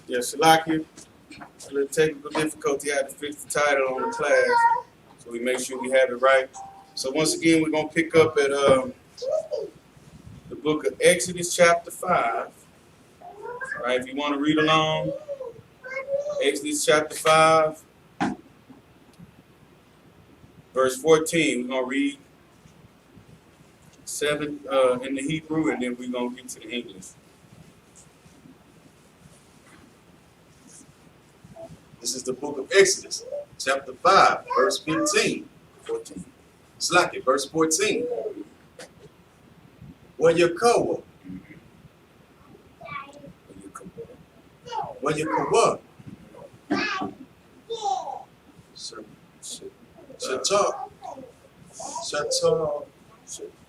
Yeah, Shalaki, a little technical difficulty. I had to fix the title on the class, so we make sure we have it right. So once again, we're gonna pick up at the book of Exodus, chapter 5. All right, if you want to read along, Exodus chapter 5, verse 14. We're gonna read 7 in the Hebrew, and then we're gonna get to the English. This is the book of Exodus, chapter 5, verse 15. 14. Slack it, verse 14. Wayakoa, Wayakoa, Shatar, Shatar,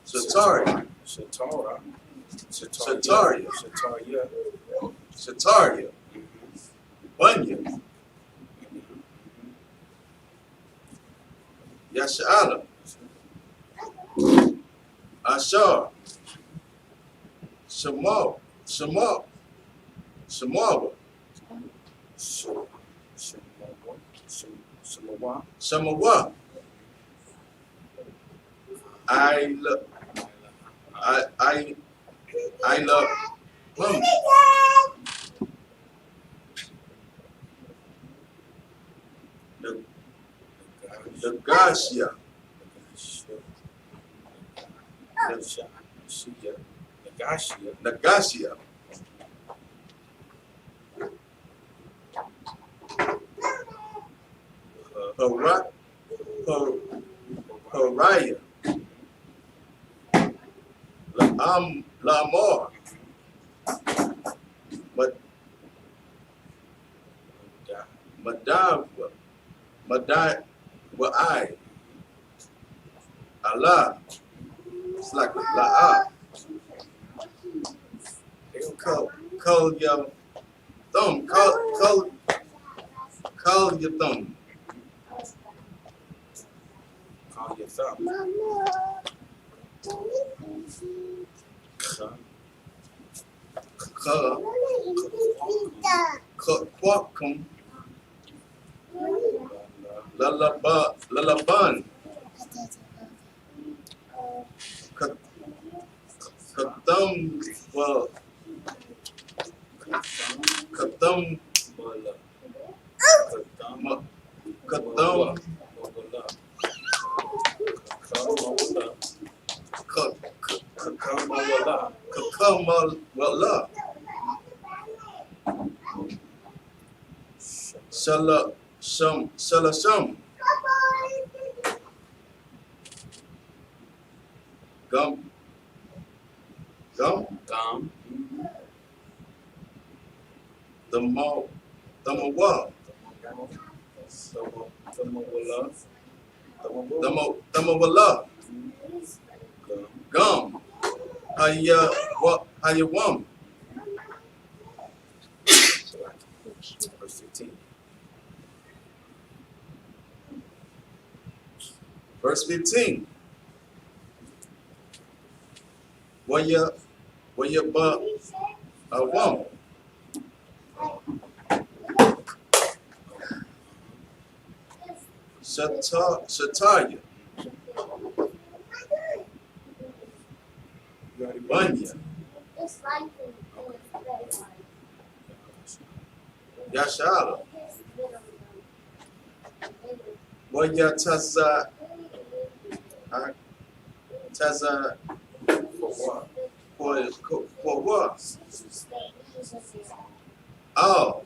Shataria, Shatara. Shataria, Shataria. Shataria, Bunya, Yasha'ala, Ashar, Shamal, Shamal, Shamawa, Shamawa. Shamawa, I love hum, the Gashia, Nagashia, Haraya, Lamar, Madai, Wa'ai, Allah, it's like La'ah, call your thumb, call your thumb, Call your thumb. Quakum, Lalaban, Kathum, well, Kathum, Kathum, Kakamala, Shalasham, Gum, Thamawa, Thamawala, Gum, Hayawam, Verse 15. verse 15. Waya ba awam, Shataya, Bunya, Yashala, Waya Taza, for what? Oh,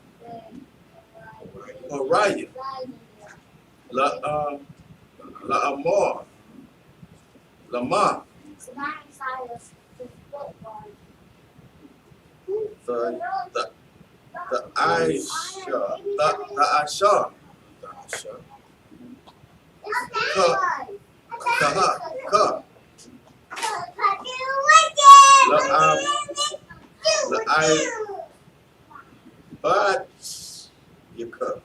Orion, La Amor, Lama, the Aisha, the Asha, Ka, the I, but Yaka.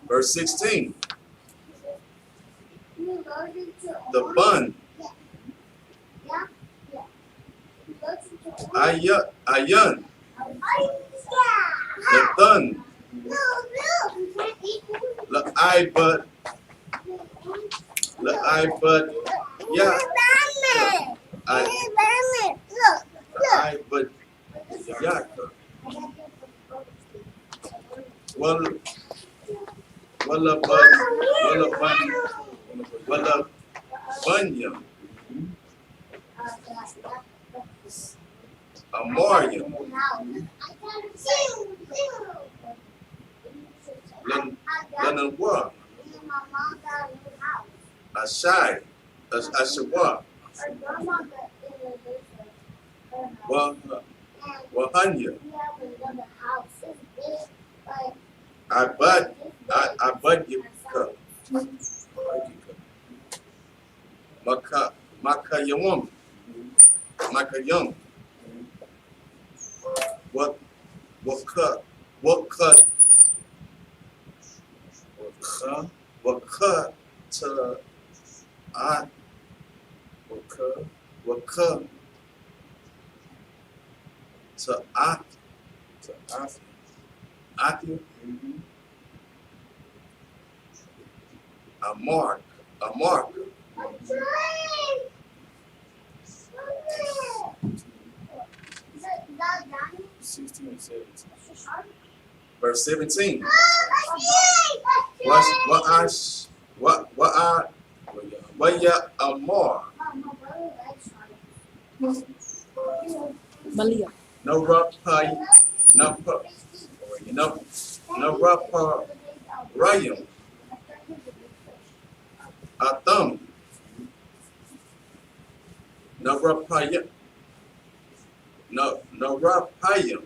Verse 16. The Bun. Ayan. Lathan. Laibad. Laibad. Ya. Laibad. Yaka. Wala banya. Amoria. Lananwa. Ashai. Ashawa. Wahanya. Abad yaka. Makayam. What cut to I what cut to I a mark 16 and 17. verse 17. What ya amor? Malia. No rapa rayum. Atam. No rapayum. No rapayum.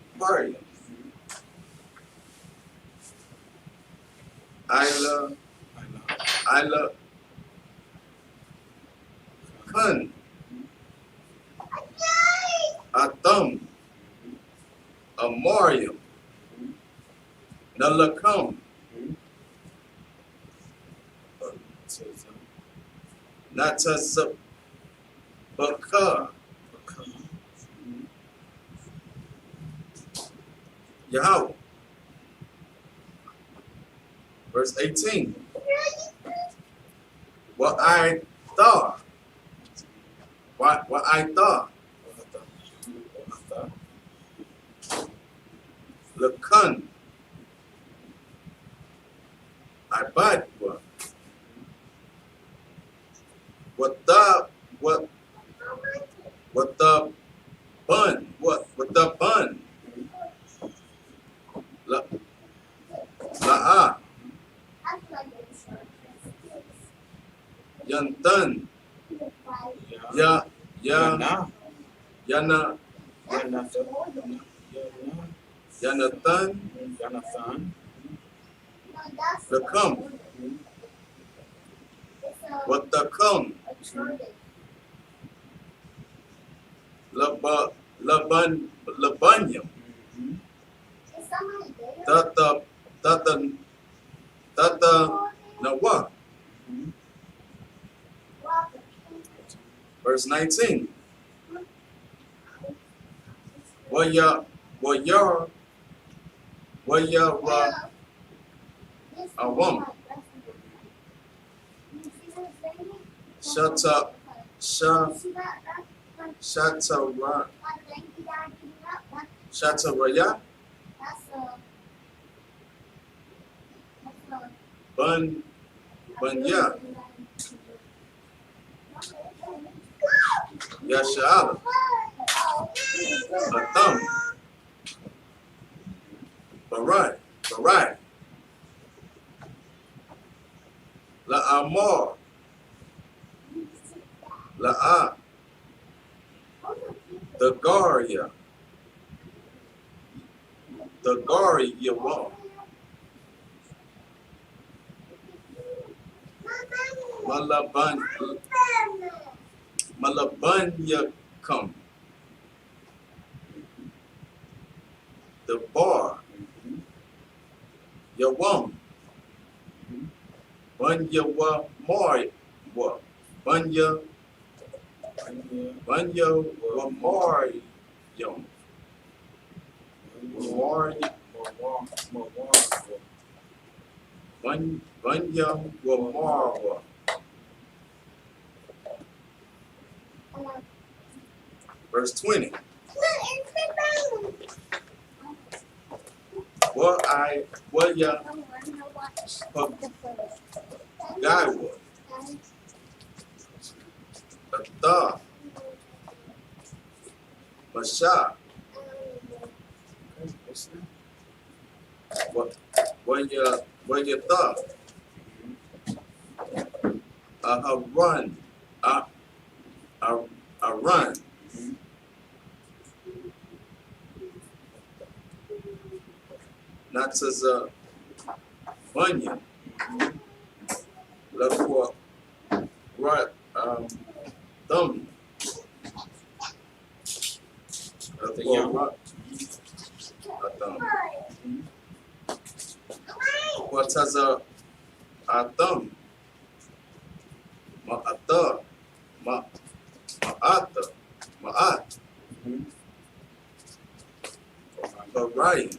Ila Kun. Atam. Amorium. Nalakam. Natasa Baka. Yahweh. Verse 18. What I thought. Lakan. I bad one. What the bun? What the bun? La Yantan. Yana. Yanathan. The come. What the come? Labanyam. Tata Nawa. Verse 19. Waya awam. Shataraya. Banya. Yasha'ala. Atam. Barai. La Amor. La The Garia won. Malabanya come. The bar. Yawam. Banyawa more. Bunya, Bunyo, Wamari, Bunya, Wamara. Verse 20. What ya Gaiwa, Atha, Masha, what ya Tha, run, a run. Not as a Bunyan, left for right, thumb. Left for right, a thumb. What has a thumb? Ma'ata, ma'ata, ma'at. Variety.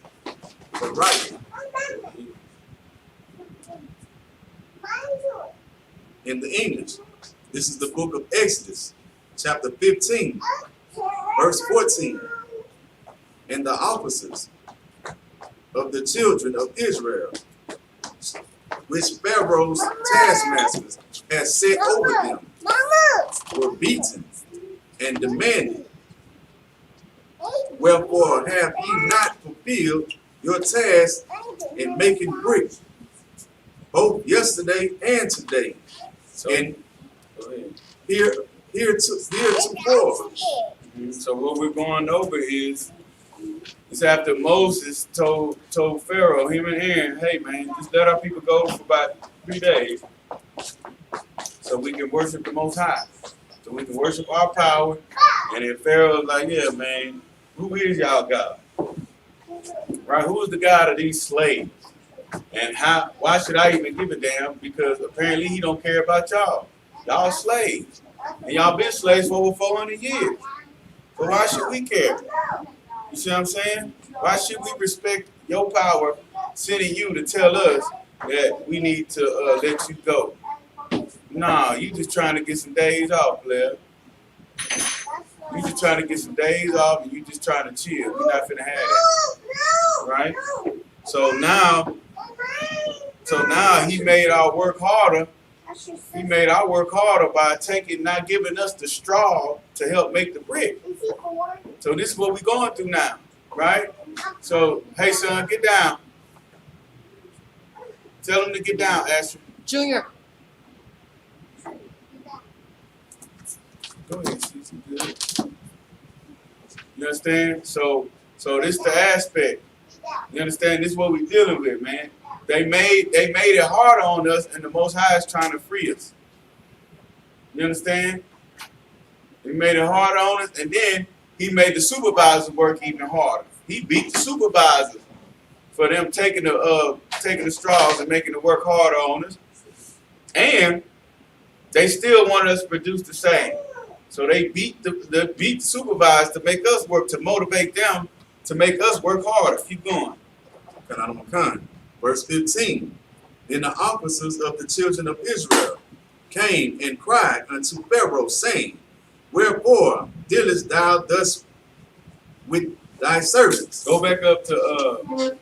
In the English, this is the book of Exodus, chapter 15, verse 14. And the officers of the children of Israel, which Pharaoh's taskmasters had set over them, were beaten and demanded, wherefore have ye not fulfilled your task in making bricks, both yesterday and today, So, and heretofore. So what we're going over is after Moses told Pharaoh, him and Aaron, hey man, just let our people go for about 3 days so we can worship the Most High, so we can worship our power. And then Pharaoh was like, yeah man, who is y'all God? Right? Who is the God of these slaves? And why should I even give a damn? Because apparently he don't care about y'all. Y'all slaves. And y'all been slaves for over 400 years. So why should we care? You see what I'm saying? Why should we respect your power sending you to tell us that we need to let you go? Nah, you just trying to get some days off, player. You just trying to get some days off and you just trying to chill. We're not finna have that. Right? So now he made our work harder. He made our work harder by not giving us the straw to help make the brick. So this is what we're going through now, right? So, hey son, get down. Tell him to get down, Asher. Junior. Go ahead, sis, you good. You understand? So this the aspect. You understand? This is what we're dealing with, man. They made it hard on us, and the Most High is trying to free us. You understand? He made it hard on us, and then he made the supervisors work even harder. He beat the supervisors for them taking the straws and making the work harder on us. And they still wanted us to produce the same. So they beat the supervisors to make us work, to motivate them to make us work harder. Keep going. Verse 15. Then the officers of the children of Israel came and cried unto Pharaoh, saying, wherefore dealest thou thus with thy servants? Go back up to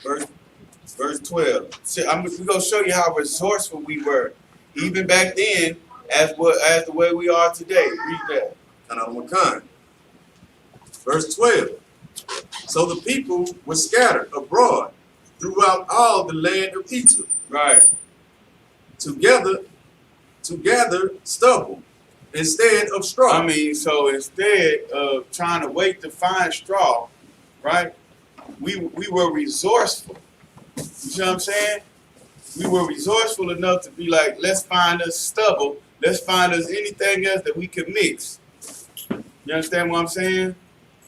verse 12. We're going to show you how resourceful we were, even back then, as the way we are today. Read that. Verse 12. So the people were scattered abroad throughout all the land of Egypt. Right. To gather stubble instead of straw. I mean, so instead of trying to wait to find straw, right, we were resourceful. You see what I'm saying? We were resourceful enough to be like, let's find us stubble. Let's find us anything else that we could mix. You understand what I'm saying?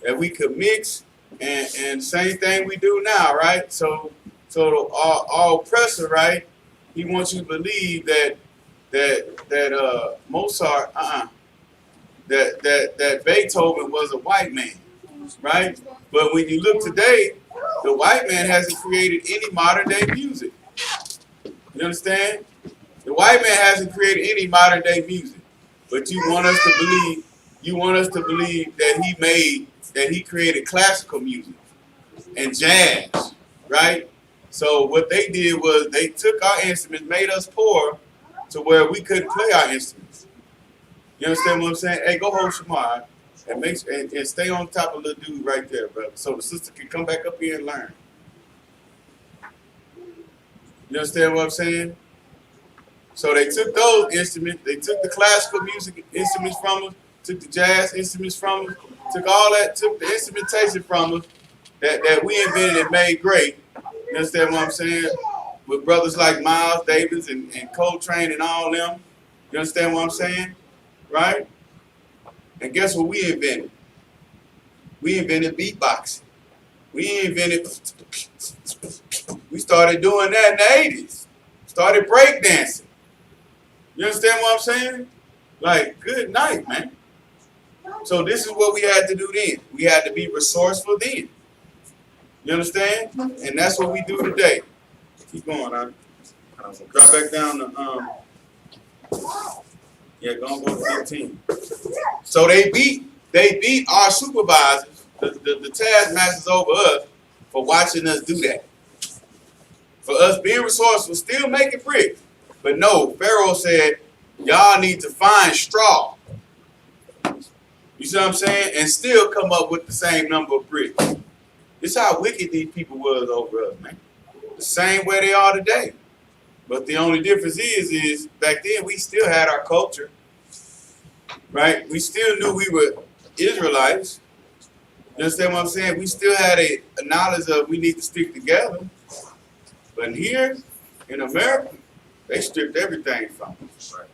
That we could mix, and same thing we do now, right? So our oppressor, right? He wants you to believe that that Mozart, that Beethoven was a white man, right? But when you look today, the white man hasn't created any modern day music. You understand? The white man hasn't created any modern day music. But you want us to believe that he created classical music and jazz, right? So what they did was they took our instruments, made us poor to where we couldn't play our instruments. You understand what I'm saying? Hey, go hold Shamar and stay on top of the dude right there, brother, so the sister can come back up here and learn. You understand what I'm saying? So they took those instruments, they took the classical music instruments from us, took the jazz instruments from us, took all that, took the instrumentation from us that we invented and made great. You understand what I'm saying? With brothers like Miles Davis and Coltrane and all them. You understand what I'm saying? Right? And guess what we invented? We invented beatboxing. We started doing that in the 80s. Started breakdancing. You understand what I'm saying? Like, good night, man. So this is what we had to do then. We had to be resourceful then. You understand? And that's what we do today. Keep going, huh? Drop back down to yeah, go to 15. So they beat our supervisors, the taskmasters over us, for watching us do that. For us being resourceful, still making bricks. But no, Pharaoh said, y'all need to find straw. You see what I'm saying? And still come up with the same number of bricks. This is how wicked these people was over us, man. The same way they are today. But the only difference is back then we still had our culture, right? We still knew we were Israelites. You understand what I'm saying? We still had a knowledge of we need to stick together. But here in America, they stripped everything from us. Right?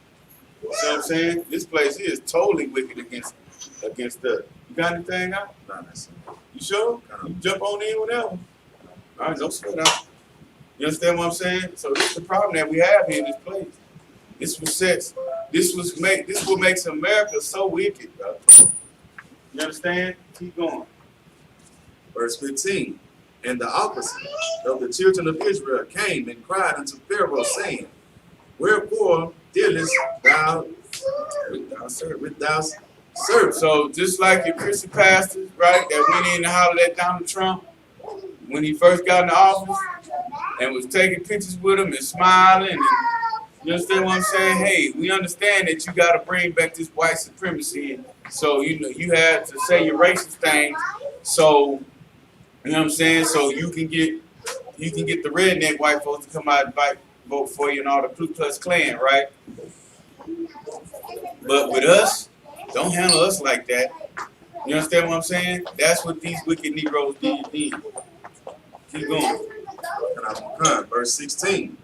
You know what I'm saying? This place here is totally wicked against us. You got anything out? No, that's it. You sure? You jump on in whenever. All right, no sweat out. You understand what I'm saying? So this is the problem that we have here in this place. This what makes America so wicked, bro. You understand? Keep going. Verse 15. And the officers of the children of Israel came and cried unto Pharaoh, saying, wherefore dealest thou with thou servants? So just like your Christian pastors, right, that went in and hollered at Donald Trump when he first got in the office and was taking pictures with him and smiling. And, you understand what I'm saying? Hey, we understand that you got to bring back this white supremacy. So, you know, you had to say your racist things. So, you know what I'm saying? So you can get the redneck white folks to come out and vote for you and all the Ku Klux Klan, right? But with us, don't handle us like that. You understand what I'm saying? That's what these wicked Negroes did. Keep going. Verse 16.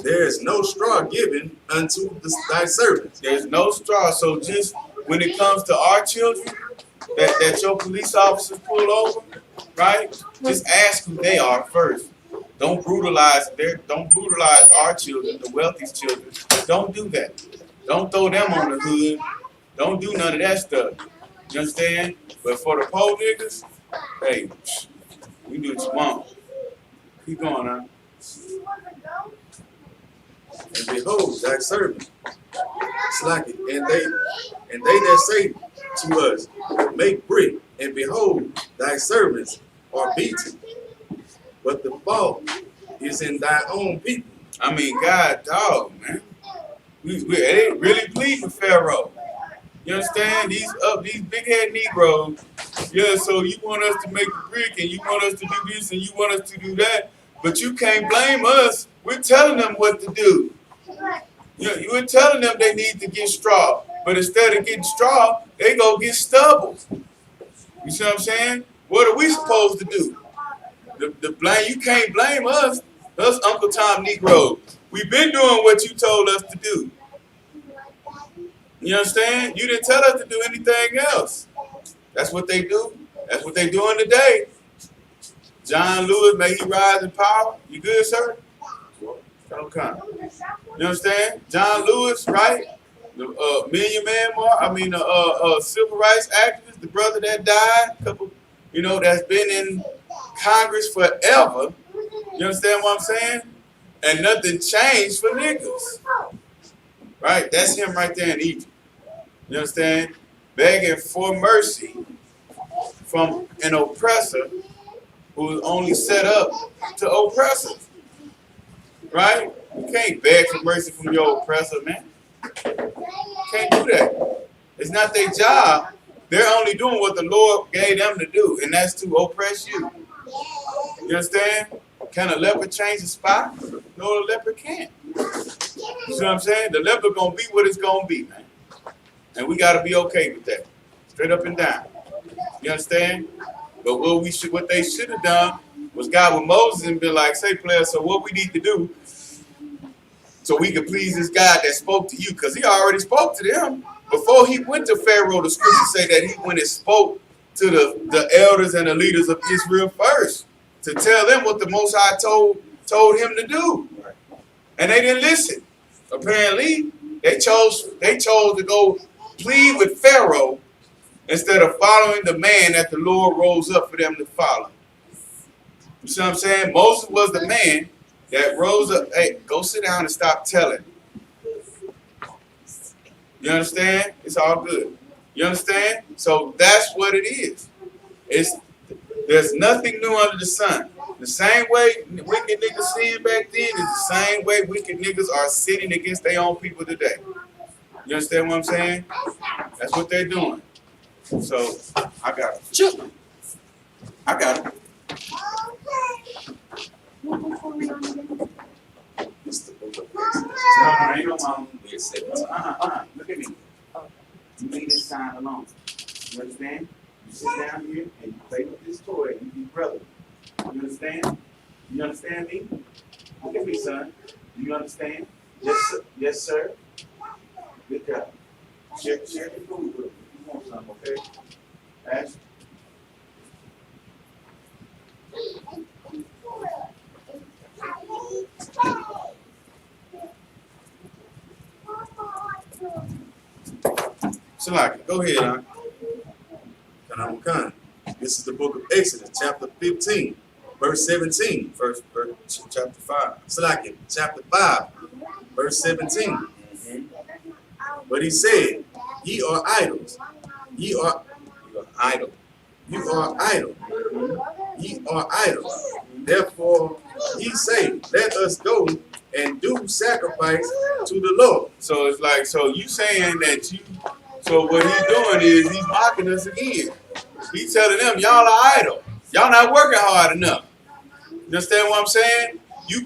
There is no straw given unto thy servants. There's no straw. So just when it comes to our children that your police officers pull over, right? Just ask who they are first. Don't brutalize our children, the wealthiest children. Don't do that. Don't throw them on the hood. Don't do none of that stuff. You understand? But for the poor niggas, hey, we do what you want. Keep going, huh? And behold, thy servant slack it, and they that say to us, make brick, and behold, thy servants are beaten. But the fault is in thy own people. I mean, God, dog, man. They really plead with Pharaoh. You understand? These big head Negroes. Yeah, so you want us to make a brick, and you want us to do this, and you want us to do that, but you can't blame us. We're telling them what to do. You were telling them they need to get straw, but instead of getting straw, they go get stubble. You see what I'm saying? What are we supposed to do? The blame, you can't blame us Uncle Tom Negroes. We've been doing what you told us to do. You understand? You didn't tell us to do anything else. That's what they do. That's what they're doing today. John Lewis, may he rise in power. You good, sir? Okay. You understand? John Lewis, right? The Million Man March. I mean, civil rights activist, the brother that died, couple, that's been in Congress forever. You understand what I'm saying? And nothing changed for niggas. Right? That's him right there in Egypt. You understand? Begging for mercy from an oppressor who is only set up to oppressors. Right? You can't beg for mercy from your oppressor, man. Can't do that. It's not their job. They're only doing what the Lord gave them to do, and that's to oppress you. You understand? Can a leopard change a spot? No, the leopard can't. You see what I'm saying? The leopard gonna be what it's gonna be, man. And we gotta be okay with that. Straight up and down. You understand? But what they should have done was got with Moses and been like, say, player, so what we need to do so we can please this God that spoke to you, because he already spoke to them. Before he went to Pharaoh, the scriptures say that he went and spoke to the elders and the leaders of Israel first to tell them what the Most High told him to do. And they didn't listen. Apparently, they chose to go plead with Pharaoh instead of following the man that the Lord rose up for them to follow. You see what I'm saying? Moses was the man that rose up. Hey, go sit down and stop telling. You understand? It's all good. You understand? So that's what it is. There's nothing new under the sun. The same way wicked niggas sinned back then is the same way wicked niggas are sinning against their own people today. You understand what I'm saying? That's what they're doing. So I got it. Sure. I got it. It's the book of Exodus. Look at me. You leave this sign alone. You understand? You sit down here and you play with this toy and you be brother. You understand? You understand me? Look at me, son. Do you understand? Yes, sir. Yes, sir. Good job. Share the food with me. You want some, okay? Ash. Salaki, go ahead, Huh? This is the book of Exodus, chapter 15, verse 17. First, chapter 5. Salaki, chapter 5, verse 17. But he said, ye are idols. Ye are Idol. You are idle. Ye are idols. Therefore, ye say, let us go and do sacrifice to the Lord. So it's like, so you saying that so what he's doing is he's mocking us again. He's telling them, y'all are idle. Y'all not working hard enough. You understand what I'm saying? You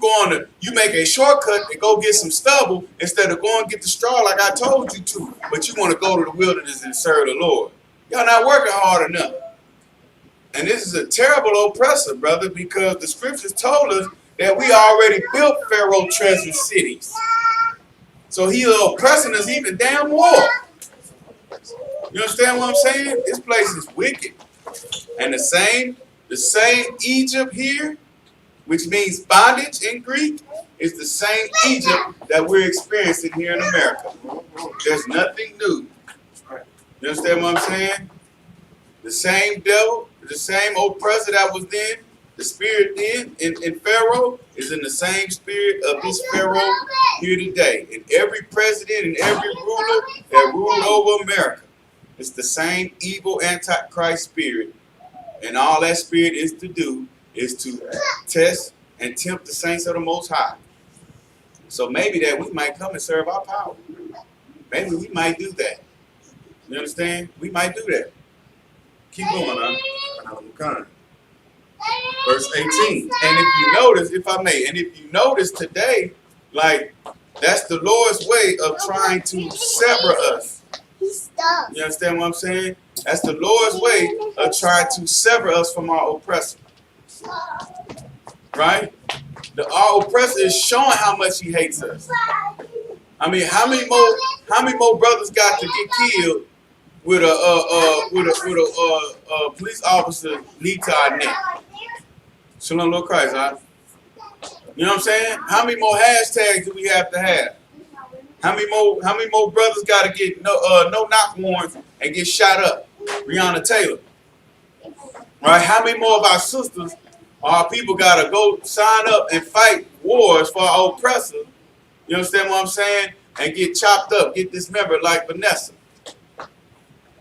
make a shortcut and go get some stubble instead of going and get the straw like I told you to. But you want to go to the wilderness and serve the Lord. Y'all not working hard enough. And this is a terrible oppressor, brother, because the scriptures told us that we already built Pharaoh treasure cities. So he's oppressing us even damn more. You understand what I'm saying? This place is wicked. And the same Egypt here, which means bondage in Greek, is the same Egypt that we're experiencing here in America. There's nothing new. You understand what I'm saying? The same devil, the same oppressor that was then, the spirit then in Pharaoh is in the same spirit of this Pharaoh here today. And every president and every ruler that ruled over America, it's the same evil antichrist spirit. And all that spirit is to do is to test and tempt the saints of the Most High. So maybe that we might come and serve our power. Maybe we might do that. You understand? We might do that. Keep going, huh? Verse 18. And if you notice, if I may, and if you notice today, like, that's the Lord's way of trying to sever us. You understand what I'm saying? That's the Lord's way of trying to sever us from our oppressor. Right? Our oppressor is showing how much he hates us. I mean, how many more brothers got to get killed with a police officer knee to our neck? Shalom, Lord Christ, huh? You know what I'm saying? How many more hashtags do we have to have? How many more brothers got to get no knock warrants and get shot up? Breonna Taylor. Right? How many more of our sisters, our people got to go sign up and fight wars for our oppressors? You understand what I'm saying? And get chopped up, get dismembered like Vanessa.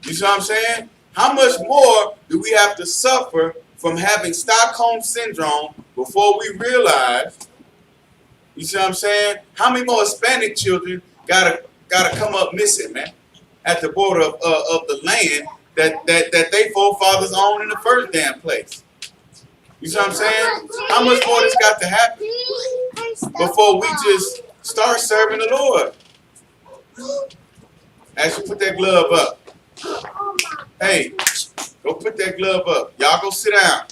You see what I'm saying? How much more do we have to suffer from having Stockholm Syndrome before we realize, you see what I'm saying? How many more Hispanic children gotta come up missing, man, at the border of the land that they forefathers owned in the first damn place? You see what I'm saying? How much more this got to happen before we just start serving the Lord? As you put that glove up. Hey, go put that glove up. Y'all go sit down.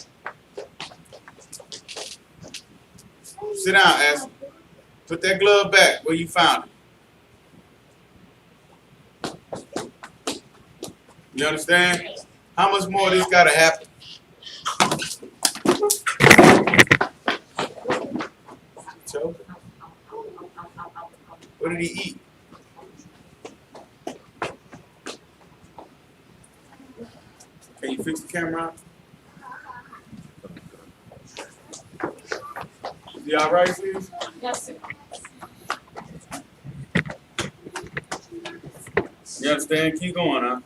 Sit down, Ash. Put that glove back where you found it. You understand? How much more of this gotta happen? What did he eat? Can you fix the camera? Is he all right, please? Yes, sir. You understand? Keep going, huh?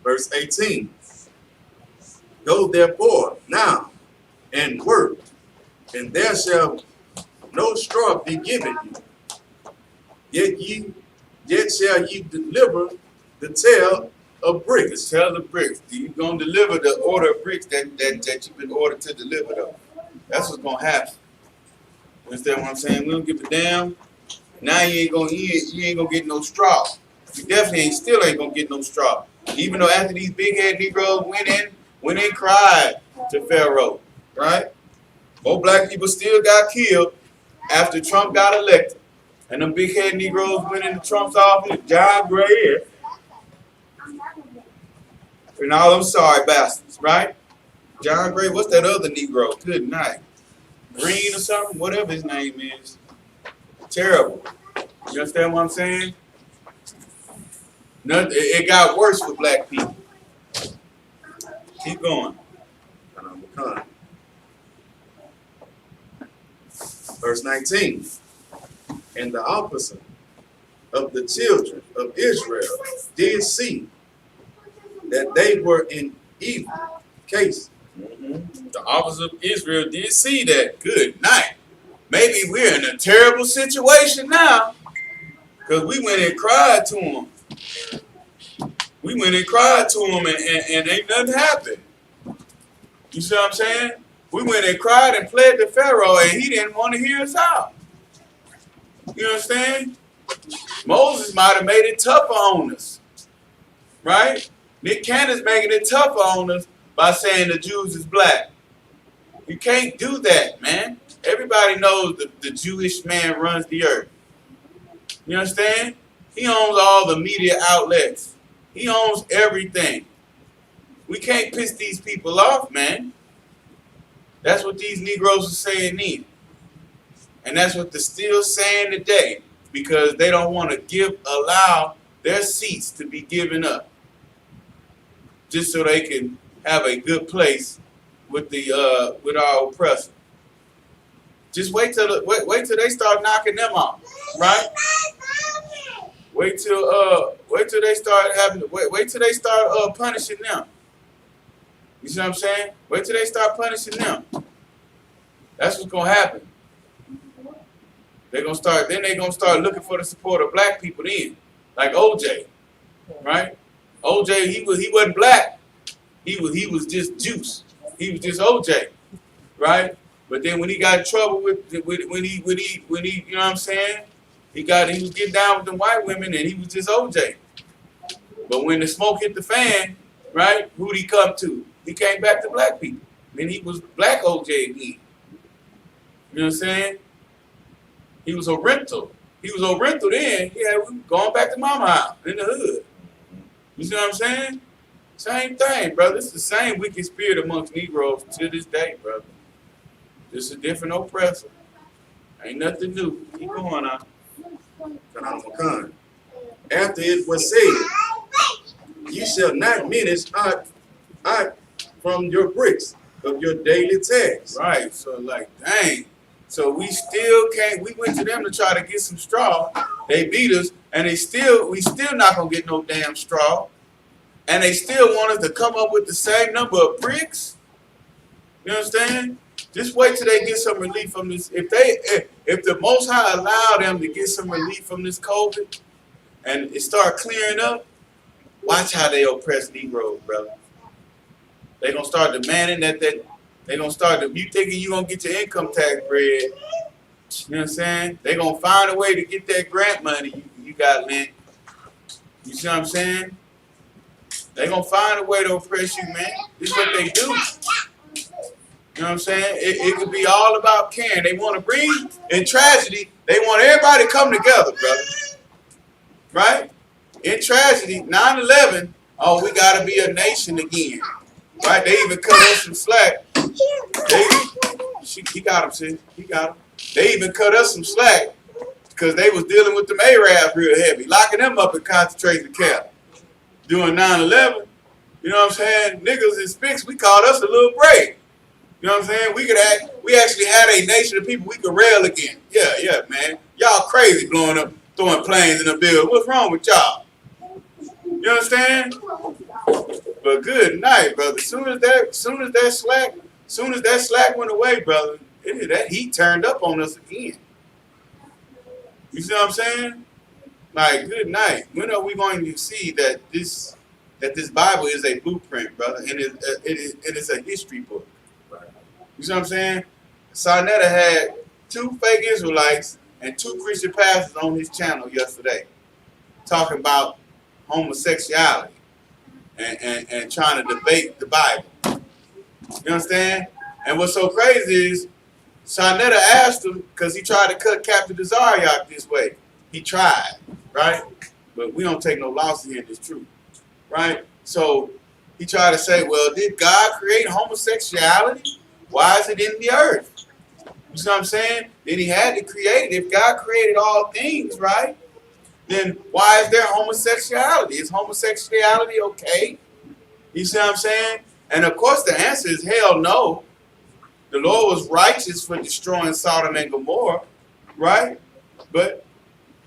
Verse 18. Go therefore now and work, and there shall no straw be given you. Yet shall ye deliver the tale of bricks. The tale of bricks. You're going to deliver the order of bricks that you've been ordered to deliver, though. That's what's going to happen. You understand what I'm saying? We don't give a damn. Now you ain't gonna get no straw. You definitely still ain't gonna get no straw. Even though after these big head Negroes went in cried to Pharaoh, right? More black people still got killed after Trump got elected. And them big head Negroes went into Trump's office, John Gray, and all them sorry bastards, right? John Gray, what's that other Negro? Good night. Green or something, whatever his name is. Terrible. You understand what I'm saying? It got worse for black people. Keep going. Verse 19. And the officer of the children of Israel did see that they were in evil case. The officer of Israel did see that. Good night. Maybe we're in a terrible situation now because we went and cried to him. We went and cried to him and ain't nothing happened. You see what I'm saying? We went and cried and pled to Pharaoh and he didn't want to hear us out. You understand? Moses might have made it tougher on us. Right? Nick Cannon's making it tougher on us by saying the Jews is black. You can't do that, man. Everybody knows the Jewish man runs the earth. You understand? He owns all the media outlets. He owns everything. We can't piss these people off, man. That's what these Negroes are saying then. And that's what they're still saying today because they don't want to allow their seats to be given up just so they can have a good place with our oppressor. Just wait till they start knocking them off, right? Wait till they start punishing them. You see what I'm saying? Wait till they start punishing them. That's what's gonna happen. They're gonna start looking for the support of black people then, like OJ, right? OJ, he wasn't black. He was just juice. He was just OJ, right? But then when he got in trouble when he you know what I'm saying? He was getting down with the white women and he was just OJ. But when the smoke hit the fan, right? Who'd he come to? He came back to black people. Then he was black OJ again. You know what I'm saying? He was a rental. He was a rental then. Yeah, we were going back to mama house in the hood. You see what I'm saying? Same thing, brother. It's the same wicked spirit amongst Negroes to this day, brother. Just a different oppressor. Ain't nothing new. Keep going on. After it was said, ye shall not diminish aught from your bricks of your daily tax. Right. So like, dang. So we still can't. We went to them to try to get some straw. They beat us, and we still not gonna get no damn straw. And they still want us to come up with the same number of bricks. You understand? Just wait till they get some relief from this. If the Most High allow them to get some relief from this COVID, and it start clearing up, watch how they oppress Negroes, brother. They gonna start demanding that they gonna start. You thinking you gonna get your income tax bread? You know what I'm saying? They gonna find a way to get that grant money you got lent. You see what I'm saying? They gonna find a way to oppress you, man. This is what they do. You know what I'm saying? It could be all about caring. They want to bring in tragedy. They want everybody to come together, brother. Right? In tragedy, 9/11. Oh, we gotta be a nation again. Right? They even cut us some slack. He got him, sis. He got him. They even cut us some slack because they was dealing with them Arabs real heavy, locking them up in concentration camp. During 9/11, you know what I'm saying? Niggas and spicks, we called us a little break. You know what I'm saying? We actually had a nation of people we could rail against. Yeah, man. Y'all crazy blowing up, throwing planes in the building. What's wrong with y'all? You understand? But good night, brother. Soon as that slack went away, brother, that heat turned up on us again. You see what I'm saying? Like, good night. When are we going to see that this Bible is a blueprint, brother, and it's a history book? You see what I'm saying? Sarnetta had 2 fake Israelites and 2 Christian pastors on his channel yesterday talking about homosexuality and trying to debate the Bible. You understand? And what's so crazy is Sarnetta asked him, because he tried to cut Captain Desariak this way. He tried, right? But we don't take no losses here in this truth, right? So he tried to say, well, did God create homosexuality? Why is it in the earth? You see what I'm saying? Then he had to create it. If God created all things, right? Then why is there homosexuality? Is homosexuality okay? You see what I'm saying? And of course the answer is hell no. The Lord was righteous for destroying Sodom and Gomorrah, right? But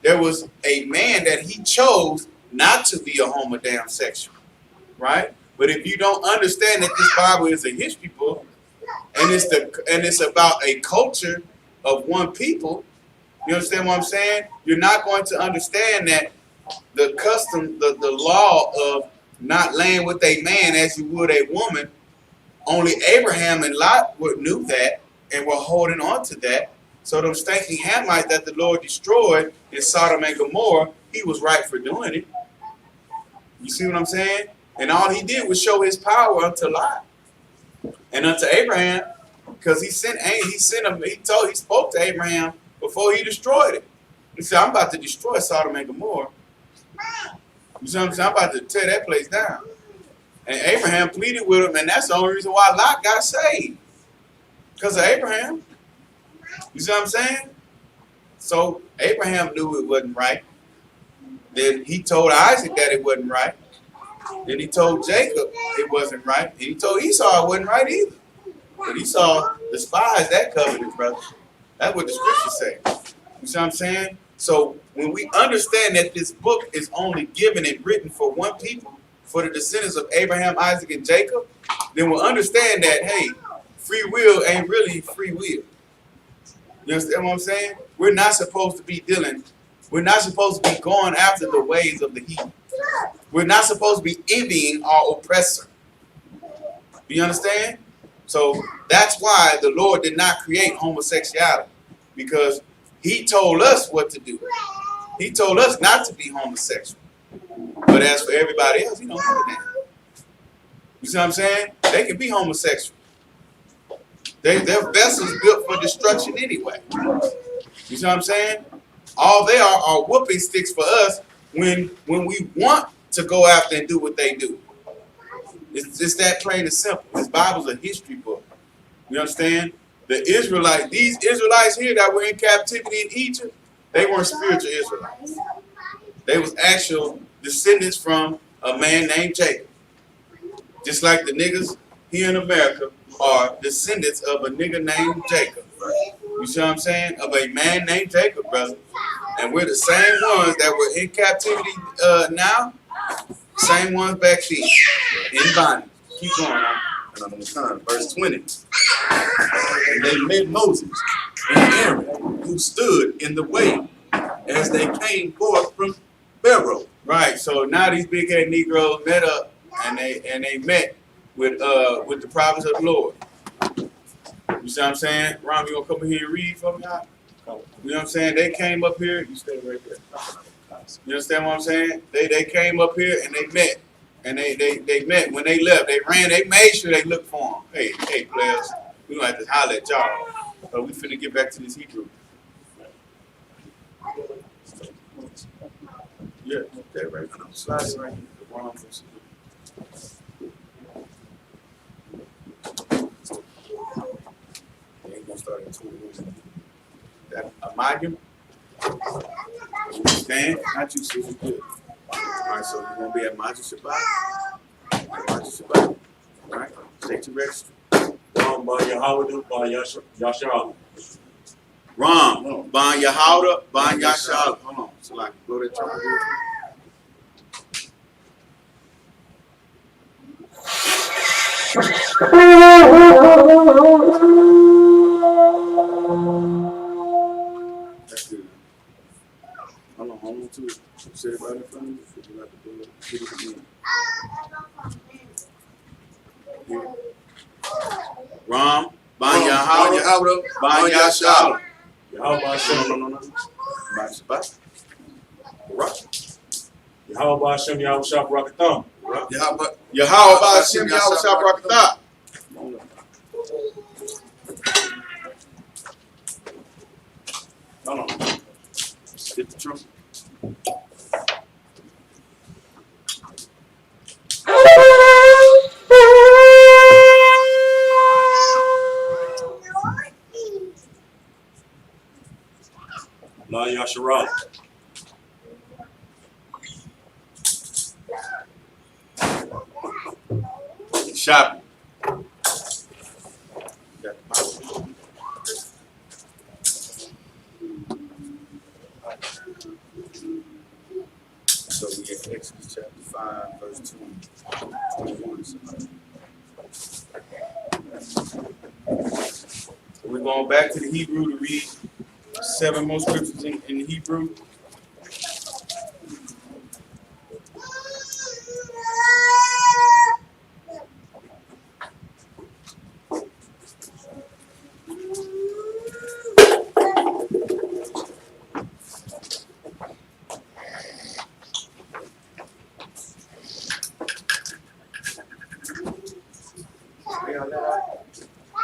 there was a man that he chose not to be a homosexual, right? But if you don't understand that this Bible is a history book, and it's about a culture of one people, you understand what I'm saying? You're not going to understand that the custom, the law of not laying with a man as you would a woman. Only Abraham and Lot knew that and were holding on to that. So those stinking Hamites that the Lord destroyed in Sodom and Gomorrah, he was right for doing it. You see what I'm saying? And all he did was show his power unto Lot and unto Abraham, because he spoke to Abraham before he destroyed it. He said, I'm about to destroy Sodom and Gomorrah. You see what I'm saying? I'm about to tear that place down. And Abraham pleaded with him, and that's the only reason why Lot got saved. Because of Abraham. You see what I'm saying? So Abraham knew it wasn't right. Then he told Isaac that it wasn't right. Then he told Jacob it wasn't right. And he told Esau it wasn't right either. But Esau despised that covenant, brother. That's what the scriptures say. You see what I'm saying? So when we understand that this book is only given and written for one people, for the descendants of Abraham, Isaac, and Jacob, then we'll understand that, hey, free will ain't really free will. You understand what I'm saying? We're not supposed to be going after the ways of the heathen. We're not supposed to be envying our oppressor. Do you understand? So that's why the Lord did not create homosexuality, because he told us what to do. He told us not to be homosexual. But as for everybody else, he don't do that. You see what I'm saying? They can be homosexual. Their vessels built for destruction anyway. You see what I'm saying? All they are whooping sticks for us when we want to go after and do what they do. It's just that plain and simple. This Bible's a history book. You understand? The Israelites, these Israelites here that were in captivity in Egypt, they weren't spiritual Israelites. They was actual descendants from a man named Jacob. Just like the niggas here in America are descendants of a nigga named Jacob. You see what I'm saying? Of a man named Jacob, brother. And we're the same ones that were in captivity now, same ones back then, in bondage. Keep going on. Verse 20. And they met Moses and Aaron, who stood in the way as they came forth from Pharaoh. Right. So now these big head Negroes met up and they met with the prophets of the Lord. You see what I'm saying? Ron, you gonna come in here and read for me? You know what I'm saying? They came up here. You stay right there. You understand what I'm saying? They came up here and they met. And they met. When they left, they ran. They made sure they looked for them. Hey, players, we gonna have to holler at y'all. But we finna get back to this Hebrew. Yeah, okay, right. Slide it right here. The wrong person. They ain't gonna start at 21. That amalgam. Stand, not you, super good. All right, so you're gonna be at Majid Shabbat. Majid Shabbat. All right, take your register. Ram Ban Yahawadu Ban Yashar. Ram Ban Yahawda Ban Yashar. Hold on, so like go to the That's good. Hold on to it. Say it right in front of you. You have to do it. Get it again. Here. Ram Ban Yahawda Ban Yashar. Yahweh Hashem. No. Majid Shabbat. Right. Yahweh Hashem Yahushua Barakatham. Yahweh Ba'ashem Yahweh Shabrakatah. Hold on. Get the trumpet. La Yashara. Shopping. So we get Exodus chapter 5, verse 21. So we're going back to the Hebrew to read 7 more scriptures in the Hebrew.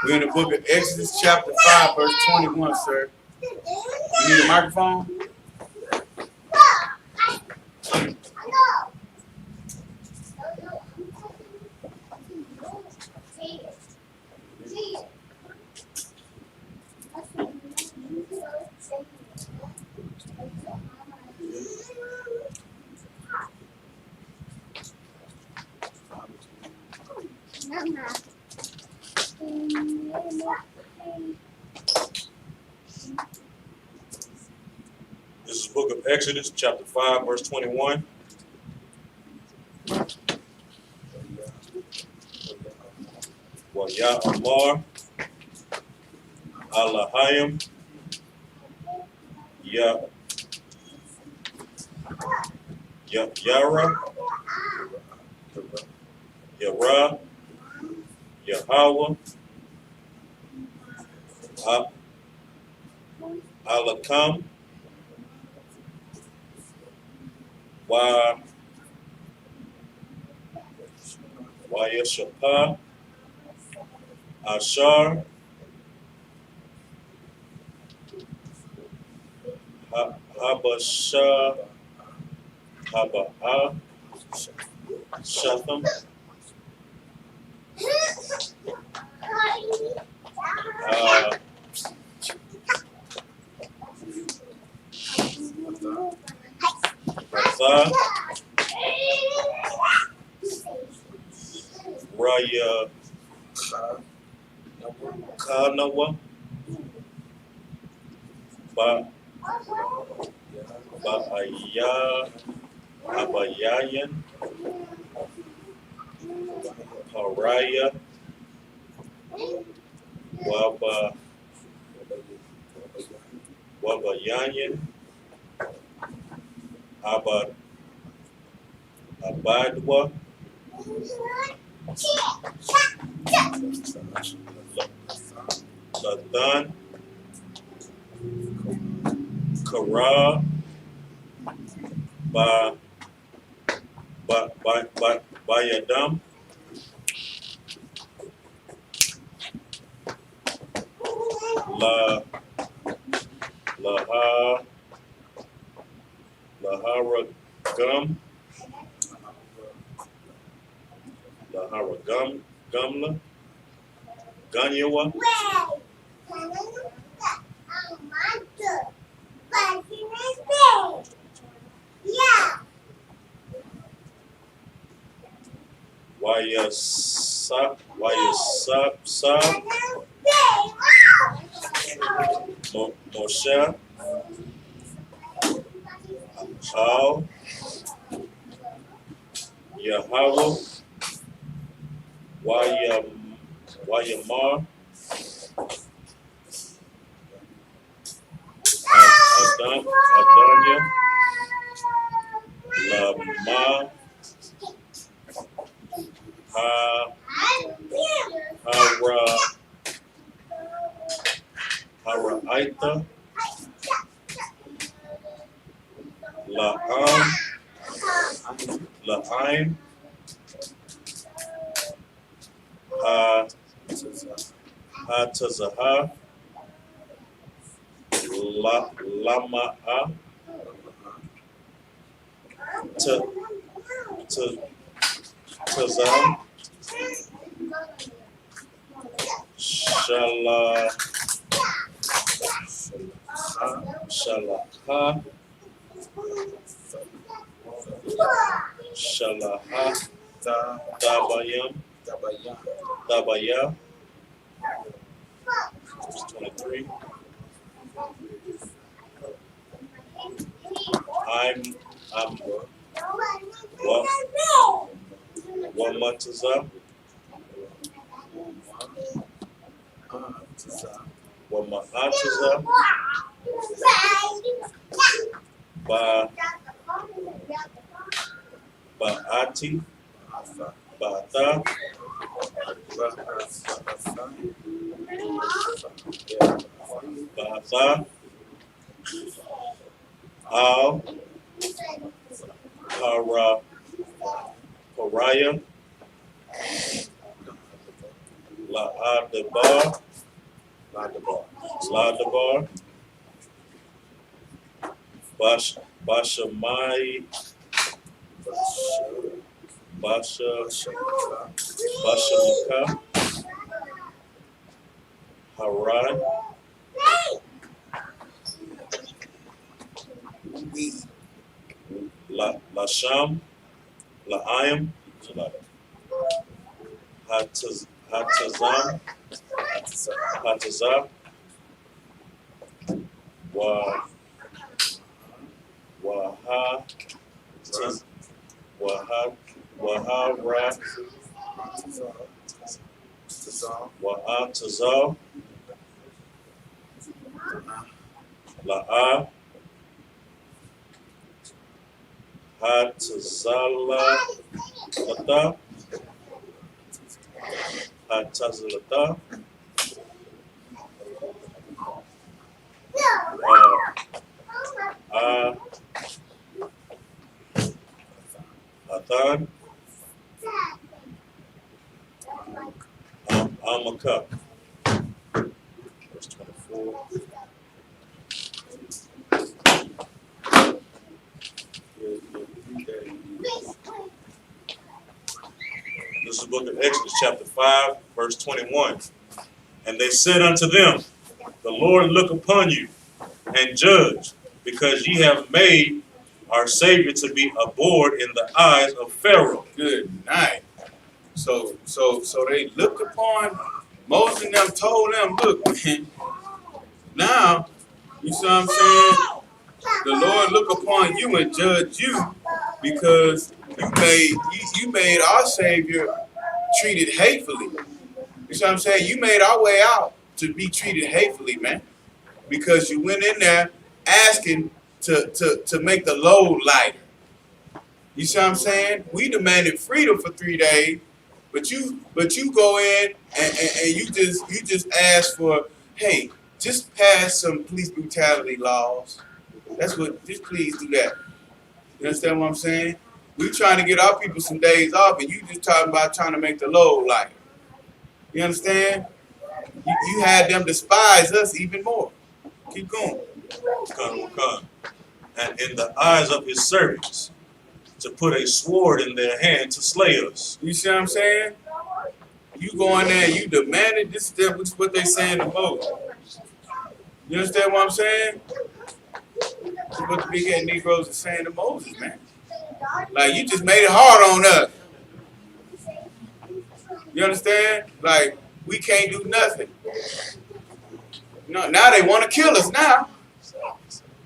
We're in the book of Exodus chapter 5, verse 21, sir. You need a microphone? This is the book of Exodus, chapter 5, verse 21. Ya Amar, Alahayim, Yara, Yara, Yahweh, Alakam, Yeshapah, Ashar, Habasha, Habaha, Shatham, Asa, Raya Kanawa, Ba'aya, Abayayan, Haraya, Wabayayan, Abadwa, Lathan, Kara, Bayadam, La Laha Laharagam, Laharagam, Gamla, Ganyawa, Wayasap, Moshe, Hal, Yahweh, Wayamar, Adanya, Lama, Haraita, La'aim, Hatazaha, Lama'a, Tazam, Shalaha, Tabaya, 23. I'm Wamataza, Wamahataza, Ba'ati, Ba'ata, Ba'atha, Al, Pariah, La'adabar, Bashamai, Bashamaka, Haran, Lasham, La'ayim, Hatazam, Hatazah, Waha, Wahara, Wa'atazah, La'a, Hatazala, Hatazalata, Athan, Amaka. Verse 24. This is the book of Exodus, chapter 5, verse 21. And they said unto them, The Lord look upon you and judge, because ye have made our Savior to be abhorred in the eyes of Pharaoh. Good night. So they looked upon Moses and them, told them, look, man, now, you see what I'm saying? The Lord look upon you and judge you because you made our Savior treated hatefully. You see what I'm saying? You made our way out to be treated hatefully, man. Because you went in there asking to make the load lighter. You see what I'm saying? We demanded freedom for 3 days, but you go in and you just ask for, hey, just pass some police brutality laws. That's what, just please do that. You understand what I'm saying? We trying to get our people some days off, and you just talking about trying to make the load lighter. You understand? You had them despise us even more. Keep going. Come. And in the eyes of his servants, to put a sword in their hand to slay us. You see what I'm saying? You go in there and you demanded this is what they saying to Moses. You understand what I'm saying? This is what the big head Negroes are saying to Moses, man. Like, you just made it hard on us. You understand? Like, we can't do nothing. No, now they want to kill us now.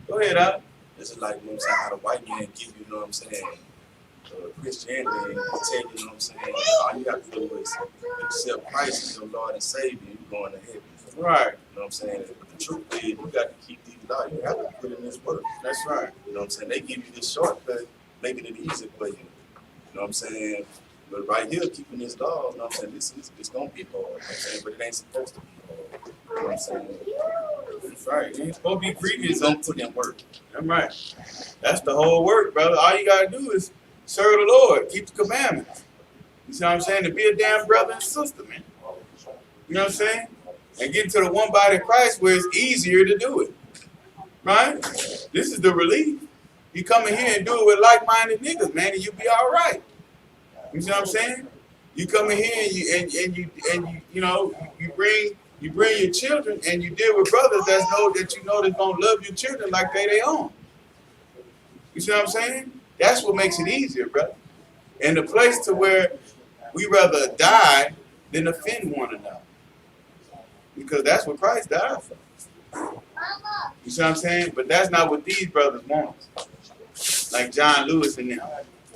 Go ahead, Al. This is like, you know what I'm saying, how the white man give you, you know what I'm saying, Christianity and tell you, you know what I'm saying, all you have to do is accept Christ as your Lord and Savior, and you're going to heaven. Right. You know what I'm saying? But the truth is, you got to keep these laws. You have to put in this work. That's right. You know what I'm saying? They give you this shortcut, making it easy for you. You know what I'm saying? But right here, keeping this law, you know what I'm saying, it's going to be hard. You know what I'm saying? But it ain't supposed to be hard. You know what I'm saying? That's right. It ain't supposed to be previous. Don't put in work. That's right. That's the whole work, brother. All you got to do is serve the Lord, keep the commandments. You see what I'm saying? To be a damn brother and sister, man. You know what I'm saying? And get into the one body of Christ where it's easier to do it. Right? This is the relief. You come in here and do it with like-minded niggas, man, and you'll be all right. You see what I'm saying? You come in here and you bring your children and you deal with brothers that's gonna love your children like they own. You see what I'm saying? That's what makes it easier, brother. And the place to where we rather die than offend one another. Because that's what Christ died for. You see what I'm saying? But that's not what these brothers want. Like John Lewis and them.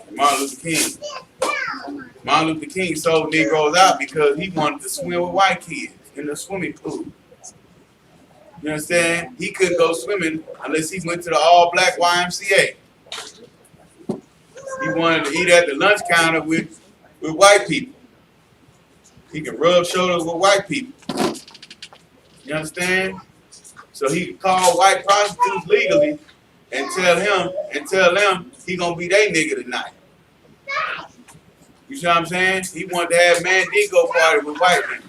And Martin Luther King. Martin Luther King sold Negroes out because he wanted to swim with white kids in the swimming pool. You understand? He couldn't go swimming unless he went to the all-black YMCA. He wanted to eat at the lunch counter with white people. He can rub shoulders with white people. You understand? So he could call white prostitutes legally and tell them he gonna be their nigga tonight. You see what I'm saying? He wanted to have Mandingo party with white men.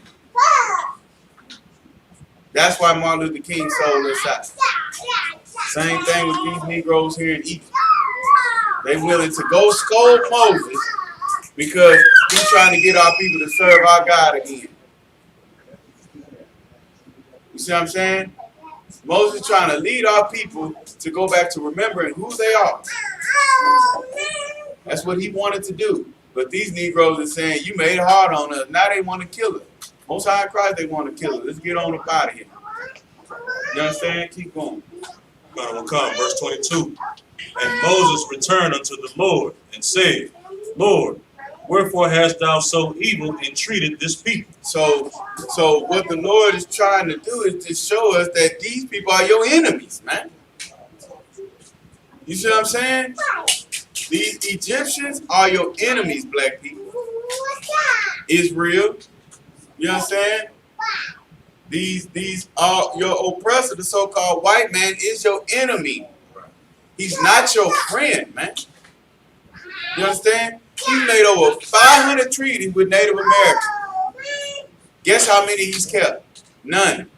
That's why Martin Luther King sold us out. Same thing with these Negroes here in Egypt. They willing to go scold Moses because he's trying to get our people to serve our God again. You see what I'm saying? Moses trying to lead our people to go back to remembering who they are. That's what he wanted to do. But these Negroes are saying, you made it hard on us. Now they want to kill us. Most High Christ, they want to kill us. Let's get on up out of here. You understand? Keep going. God will come. Verse 22. And Moses returned unto the Lord and said, Lord, wherefore hast thou so evil entreated this people? So what the Lord is trying to do is to show us that these people are your enemies, man. You see what I'm saying? These Egyptians are your enemies, black people. Israel, you understand? These are your oppressor, the so-called white man, is your enemy. He's not your friend, man. You understand? He made over 500 treaties with Native Americans. Guess how many he's kept? None.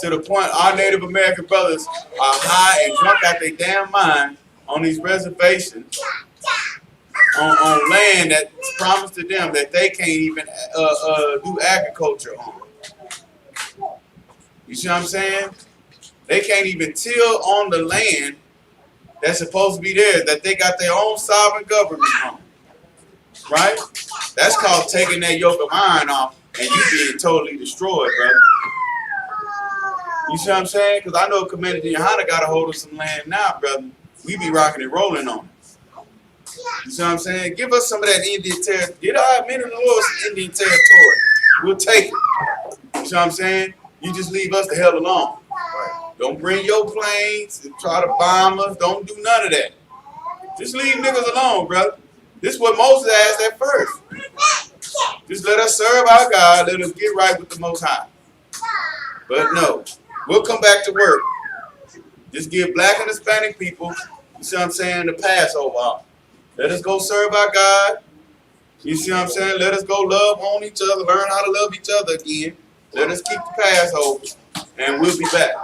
To the point our Native American brothers are high and drunk out their damn mind on these reservations on land that's promised to them that they can't even do agriculture on. You see what I'm saying? They can't even till on the land that's supposed to be theirs, that they got their own sovereign government on. Right? That's called taking that yoke of iron off and you being totally destroyed, brother. You see what I'm saying? Because I know Commander Johanna got a hold of some land now, brother. We be rocking and rolling on it. You see what I'm saying? Give us some of that Indian territory. Get our men in the Lord some Indian territory. We'll take it. You see what I'm saying? You just leave us the hell alone. Don't bring your planes and try to bomb us. Don't do none of that. Just leave niggas alone, brother. This is what Moses asked at first. Just let us serve our God. Let us get right with the Most High. But no, we'll come back to work. Just give black and Hispanic people, you see what I'm saying, the Passover. Let us go serve our God. You see what I'm saying? Let us go love on each other, learn how to love each other again. Let us keep the Passover, and we'll be back.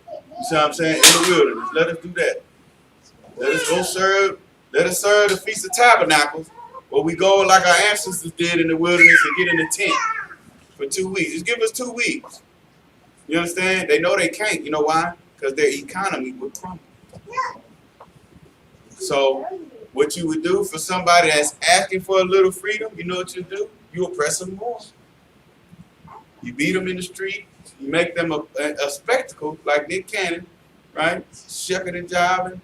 You see what I'm saying? In the wilderness. Let us do that. Let us go serve. Let us serve the Feast of Tabernacles, where we go like our ancestors did in the wilderness and get in the tent for 2 weeks. Just give us 2 weeks. You understand? They know they can't. You know why? Because their economy would crumble. So what you would do for somebody that's asking for a little freedom, you know what you do? You oppress them more. You beat them in the street. You make them a spectacle like Nick Cannon, right? Shucking and jiving.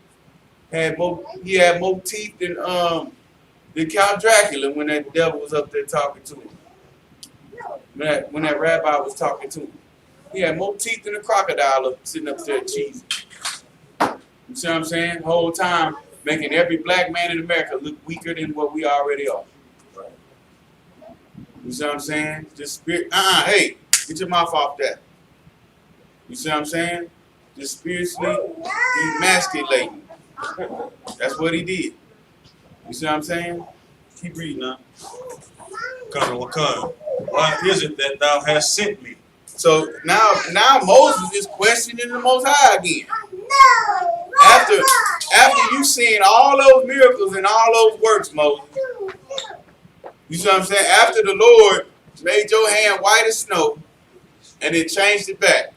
He had more teeth than Count Dracula when that devil was up there talking to him. When that rabbi was talking to him. He had more teeth than a crocodile sitting up there cheesing. You see what I'm saying? The whole time making every black man in America look weaker than what we already are. You see what I'm saying? Just spirit. Hey, get your mouth off that. You see what I'm saying? Just spiritually emasculating. That's what he did. You see what I'm saying? Keep reading now. Come. Why is it that thou hast sent me? So now Moses is questioning the Most High again. After you seen all those miracles and all those works, Moses. You see what I'm saying? After the Lord made your hand white as snow and then changed it back.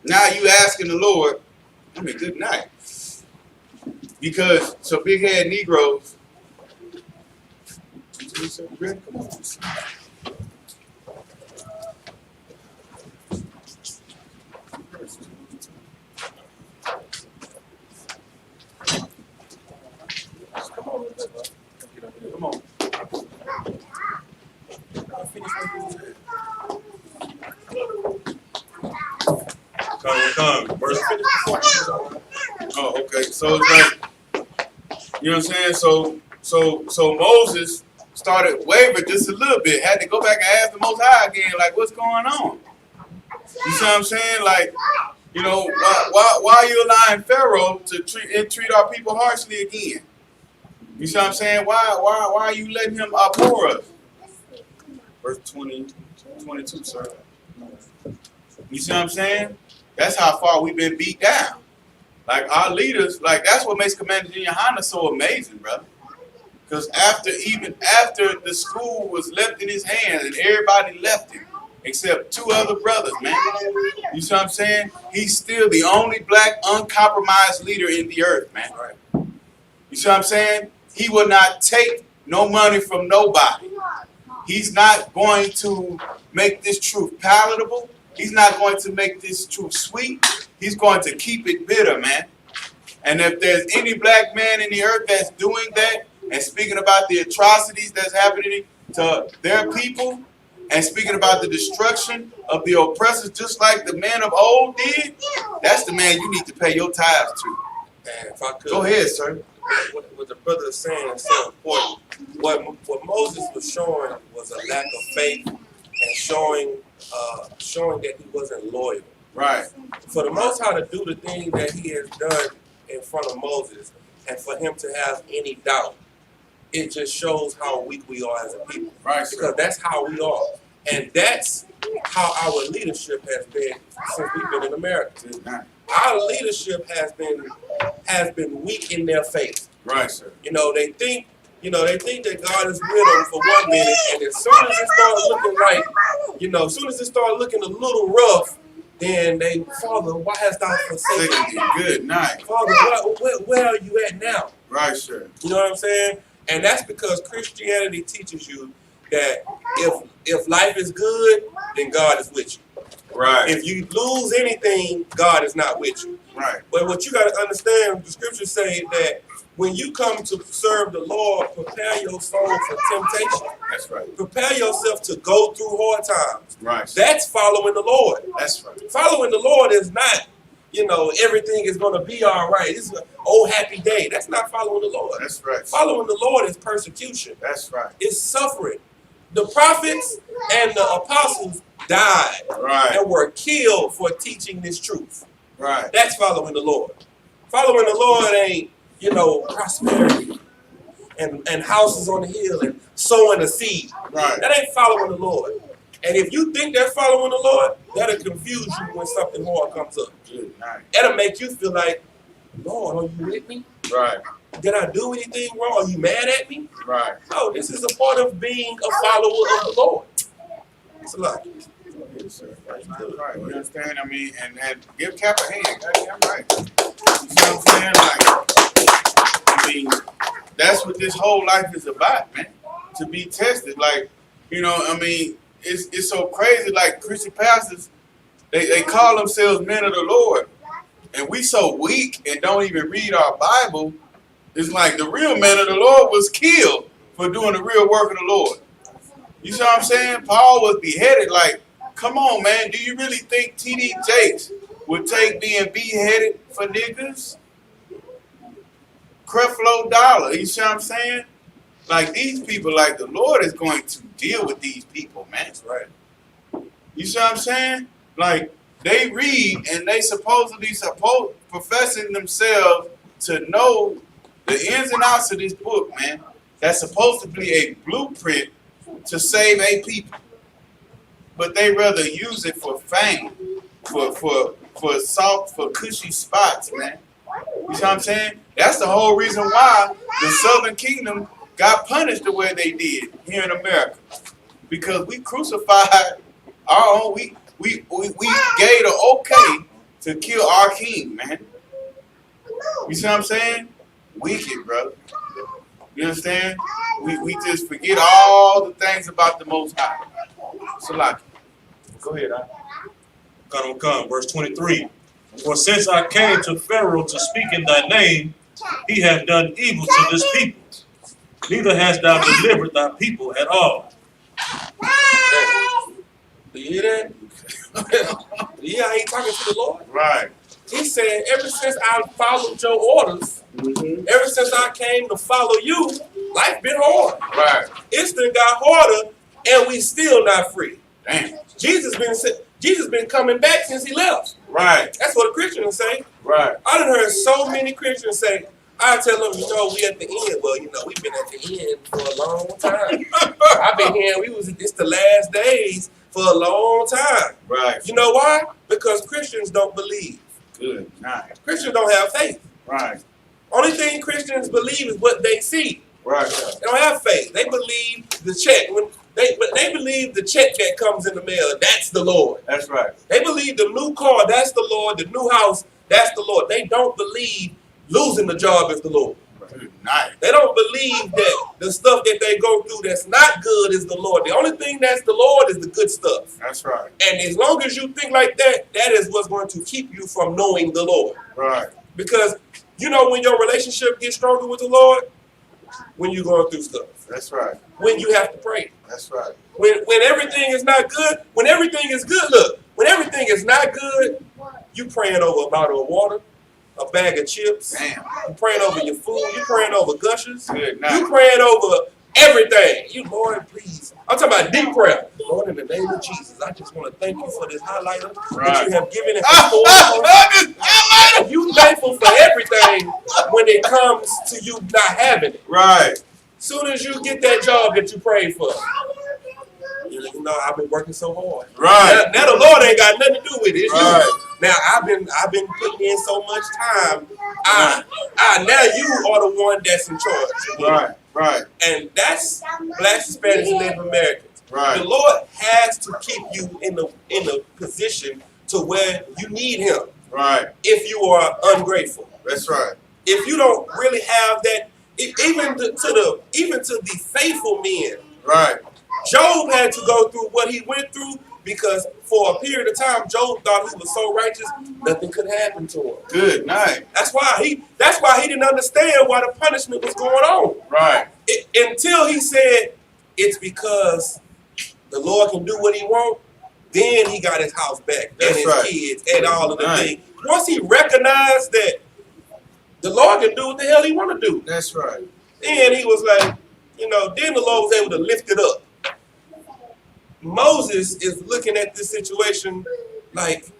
Now you asking the Lord, good night. Because so big head Negroes. Come on. Come on. Come. Verse 54. Oh, okay. So it's like, you know what I'm saying? So Moses started wavering just a little bit. Had to go back and ask the Most High again, like, what's going on? You see what I'm saying? Like, you know, why are you allowing Pharaoh to treat our people harshly again? You see what I'm saying? Why are you letting him abhor us? Verse 22, sir. You see what I'm saying? That's how far we've been beat down. Like our leaders, like that's what makes Commander Johanna so amazing, brother. Because after the school was left in his hands and everybody left him, except 2 other brothers, man. You see what I'm saying? He's still the only black uncompromised leader in the earth, man. You see what I'm saying? He will not take no money from nobody. He's not going to make this truth palatable. He's not going to make this truth sweet. He's going to keep it bitter, man. And if there's any black man in the earth that's doing that and speaking about the atrocities that's happening to their people and speaking about the destruction of the oppressors just like the men of old did, that's the man you need to pay your tithes to. And if I could, go ahead, sir. What the brother is saying is so important. What Moses was showing was a lack of faith and showing that he wasn't loyal. Right. For the Most High to do the thing that he has done in front of Moses, and for him to have any doubt, it just shows how weak we are as a people. Right. Because that's how we are, and that's how our leadership has been since we've been in America. Our leadership has been weak in their faith. Right, sir. They think that God is with them for 1 minute, and as soon as it starts looking like, as soon as it starts looking a little rough, then they, Father, why hast thou forsaken me? Good night. Father, where are you at now? Right, sir. You know what I'm saying? And that's because Christianity teaches you that if life is good, then God is with you. Right. If you lose anything, God is not with you. Right. But what you got to understand, the scriptures say that when you come to serve the Lord, prepare your soul for temptation. That's right. Prepare yourself to go through hard times. Right. That's following the Lord. That's right. Following the Lord is not, everything is going to be all right. It's an oh happy day. That's not following the Lord. That's right. Following the Lord is persecution. That's right. It's suffering. The prophets and the apostles died Right. and were killed for teaching this truth. Right. That's following the Lord. Following the Lord ain't, prosperity and houses on the hill and sowing a seed. Right. That ain't following the Lord. And if you think that's following the Lord, that'll confuse you when something hard comes up. Good night. That'll make you feel like, Lord, are you with me? Right. Did I do anything wrong? Are you mad at me? Right. No, this is a part of being a follower of the Lord. It's a lot. Yes, sir. Right. You understand? I mean, and give Cap a hand. Goddamn right. You see what I'm saying? I mean, that's what this whole life is about, man. To be tested. It's so crazy. Like Christian pastors, they call themselves men of the Lord. And we so weak and don't even read our Bible. It's like the real man of the Lord was killed for doing the real work of the Lord. You see what I'm saying? Paul was beheaded. Like, come on, man. Do you really think T.D. Jakes would take being beheaded for niggas? Creflo Dollar. You see what I'm saying? Like, these people, like, the Lord is going to deal with these people, man. That's right. You see what I'm saying? Like, they read and they professing themselves to know the ins and outs of this book, man. That's supposed to be a blueprint to save a people. But they rather use it for fame, for salt, for cushy spots, man. You see what I'm saying? That's the whole reason why the Southern Kingdom got punished the way they did here in America. Because we crucified our own, we gave the okay to kill our king, man. You see what I'm saying? Wicked, brother. You understand? We just forget all the things about the Most High. Salaki. Go ahead, Come, verse 23. For since I came to Pharaoh to speak in thy name, he hath done evil to this people. Neither hast thou delivered thy people at all. Do you hear that? You hear how he talking to the Lord? Right. He said, ever since I followed your orders, ever since I came to follow you, life been hard. Right. It's done got harder, and we still not free. Damn. Jesus been coming back since he left. Right. That's what a Christian say. Right. I done heard so many Christians say, I tell them, we at the end. Well, we've been at the end for a long time. I've been here, it's the last days for a long time. Right. You know why? Because Christians don't believe. Good night. Christians don't have faith. Right. Only thing Christians believe is what they see. Right. They don't have faith. They believe the check. When they believe the check that comes in the mail, that's the Lord. That's right. They believe the new car, that's the Lord. The new house, that's the Lord. They don't believe losing the job is the Lord. Good night. They don't believe that the stuff that they go through that's not good is the Lord. The only thing that's the Lord is the good stuff. That's right. And as long as you think like that, that is what's going to keep you from knowing the Lord. Right. Because when your relationship gets stronger with the Lord, when you're going through stuff. That's right. When you have to pray. That's right. When everything is not good, when everything is good, look, when everything is not good, you praying over a bottle of water, a bag of chips. Damn. You praying over your food. You praying over gushers. Good night. You praying over everything. You, Lord, please. I'm talking about deep prayer. Lord, in the name of Jesus, I just want to thank you for this highlighter that you have given us. You thankful for everything when it comes to you not having it. Right. Soon as you get that job that you prayed for, I've been working so hard. Right. Now the Lord ain't got nothing to do with it. It's right. You. Now I've been putting in so much time. Now you are the one that's in charge. Right. Right. And that's Blacks, Hispanics, and Native Americans. Right. The Lord has to keep you in the position to to where you need him. Right. If you are ungrateful. That's right. If you don't really have that, even to the faithful men. Right. Job had to go through what he went through because for a period of time, Job thought he was so righteous, nothing could happen to him. Good night. That's why he didn't understand why the punishment was going on. Right. Until he said, it's because the Lord can do what he wants. Then he got his house back and his kids and all of the things. Once he recognized that the Lord can do what the hell he want to do. That's right. Then he was like, then the Lord was able to lift it up. Moses is looking at this situation like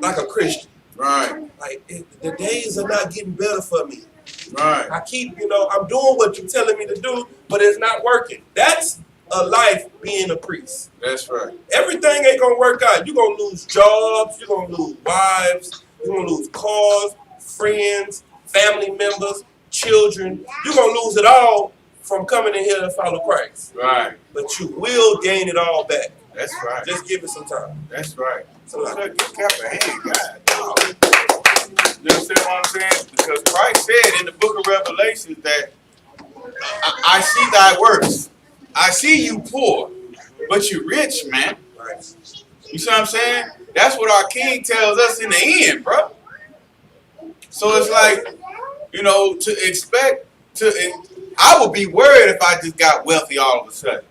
a Christian. Right. Like, the days are not getting better for me. Right. I keep, I'm doing what you're telling me to do, but it's not working. That's a life being a priest. That's right. Everything ain't gonna work out. You're gonna lose jobs, you're gonna lose wives, you're gonna lose cars, friends, family members, children. You're gonna lose it all from coming in here to follow Christ. Right. But you will gain it all back. That's right. Just give it some time. That's right. So like, Get a hand, God. You understand what I'm saying? Because Christ said in the book of Revelation that I see thy works. I see you poor, but you're rich, man. right. You see what I'm saying? That's what our King tells us in the end, bro. So it's like, to expect I would be worried if I just got wealthy all of a sudden.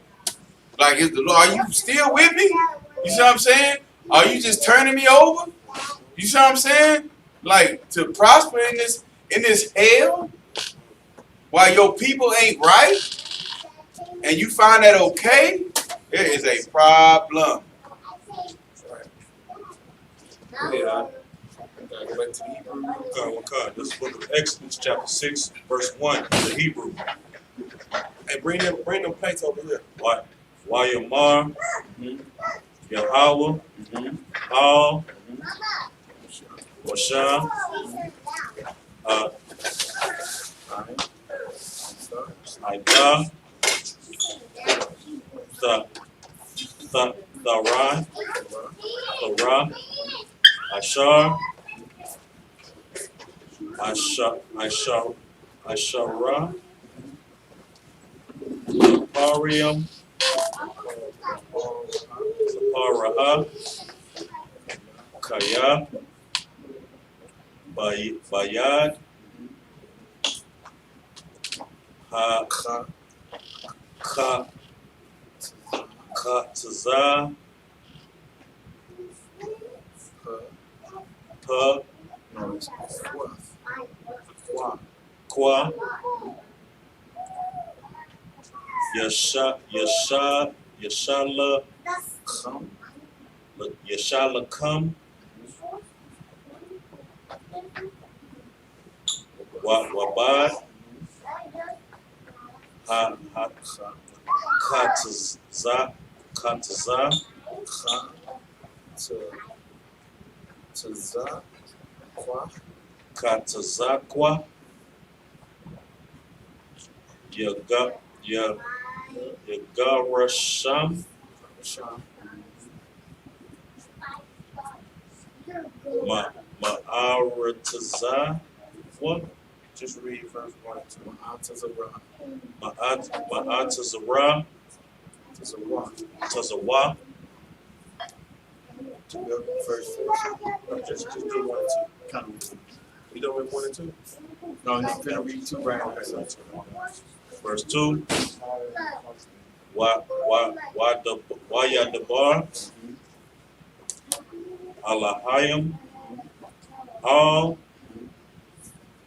Like, is the Lord, are you still with me? You see what I'm saying? Are you just turning me over? You see what I'm saying? Like, to prosper in this hell while your people ain't right and you find that okay, there is a problem. Yeah. Go back to the Hebrew. Okay. This is the book of Exodus, chapter 6, verse 1, the Hebrew. Hey, bring them plates over here. Wayamar, Yahweh, Al, Moshe, Ida, Thara, Ashar, Ashara, Zaparium, Zaparaha, Kaya, Bayad, Taza, Kwa, Yashala come, Wabad, Katazakwa, Yagarasham, Ma'aratazah. What? Just read verse 1 and 2. Ma'atazara, Tazawa. First, just do 1 and 2. You done with 1 and 2? No, he's going to read 2 right now. Verse 2. Wayadabar, Alahayim, Al,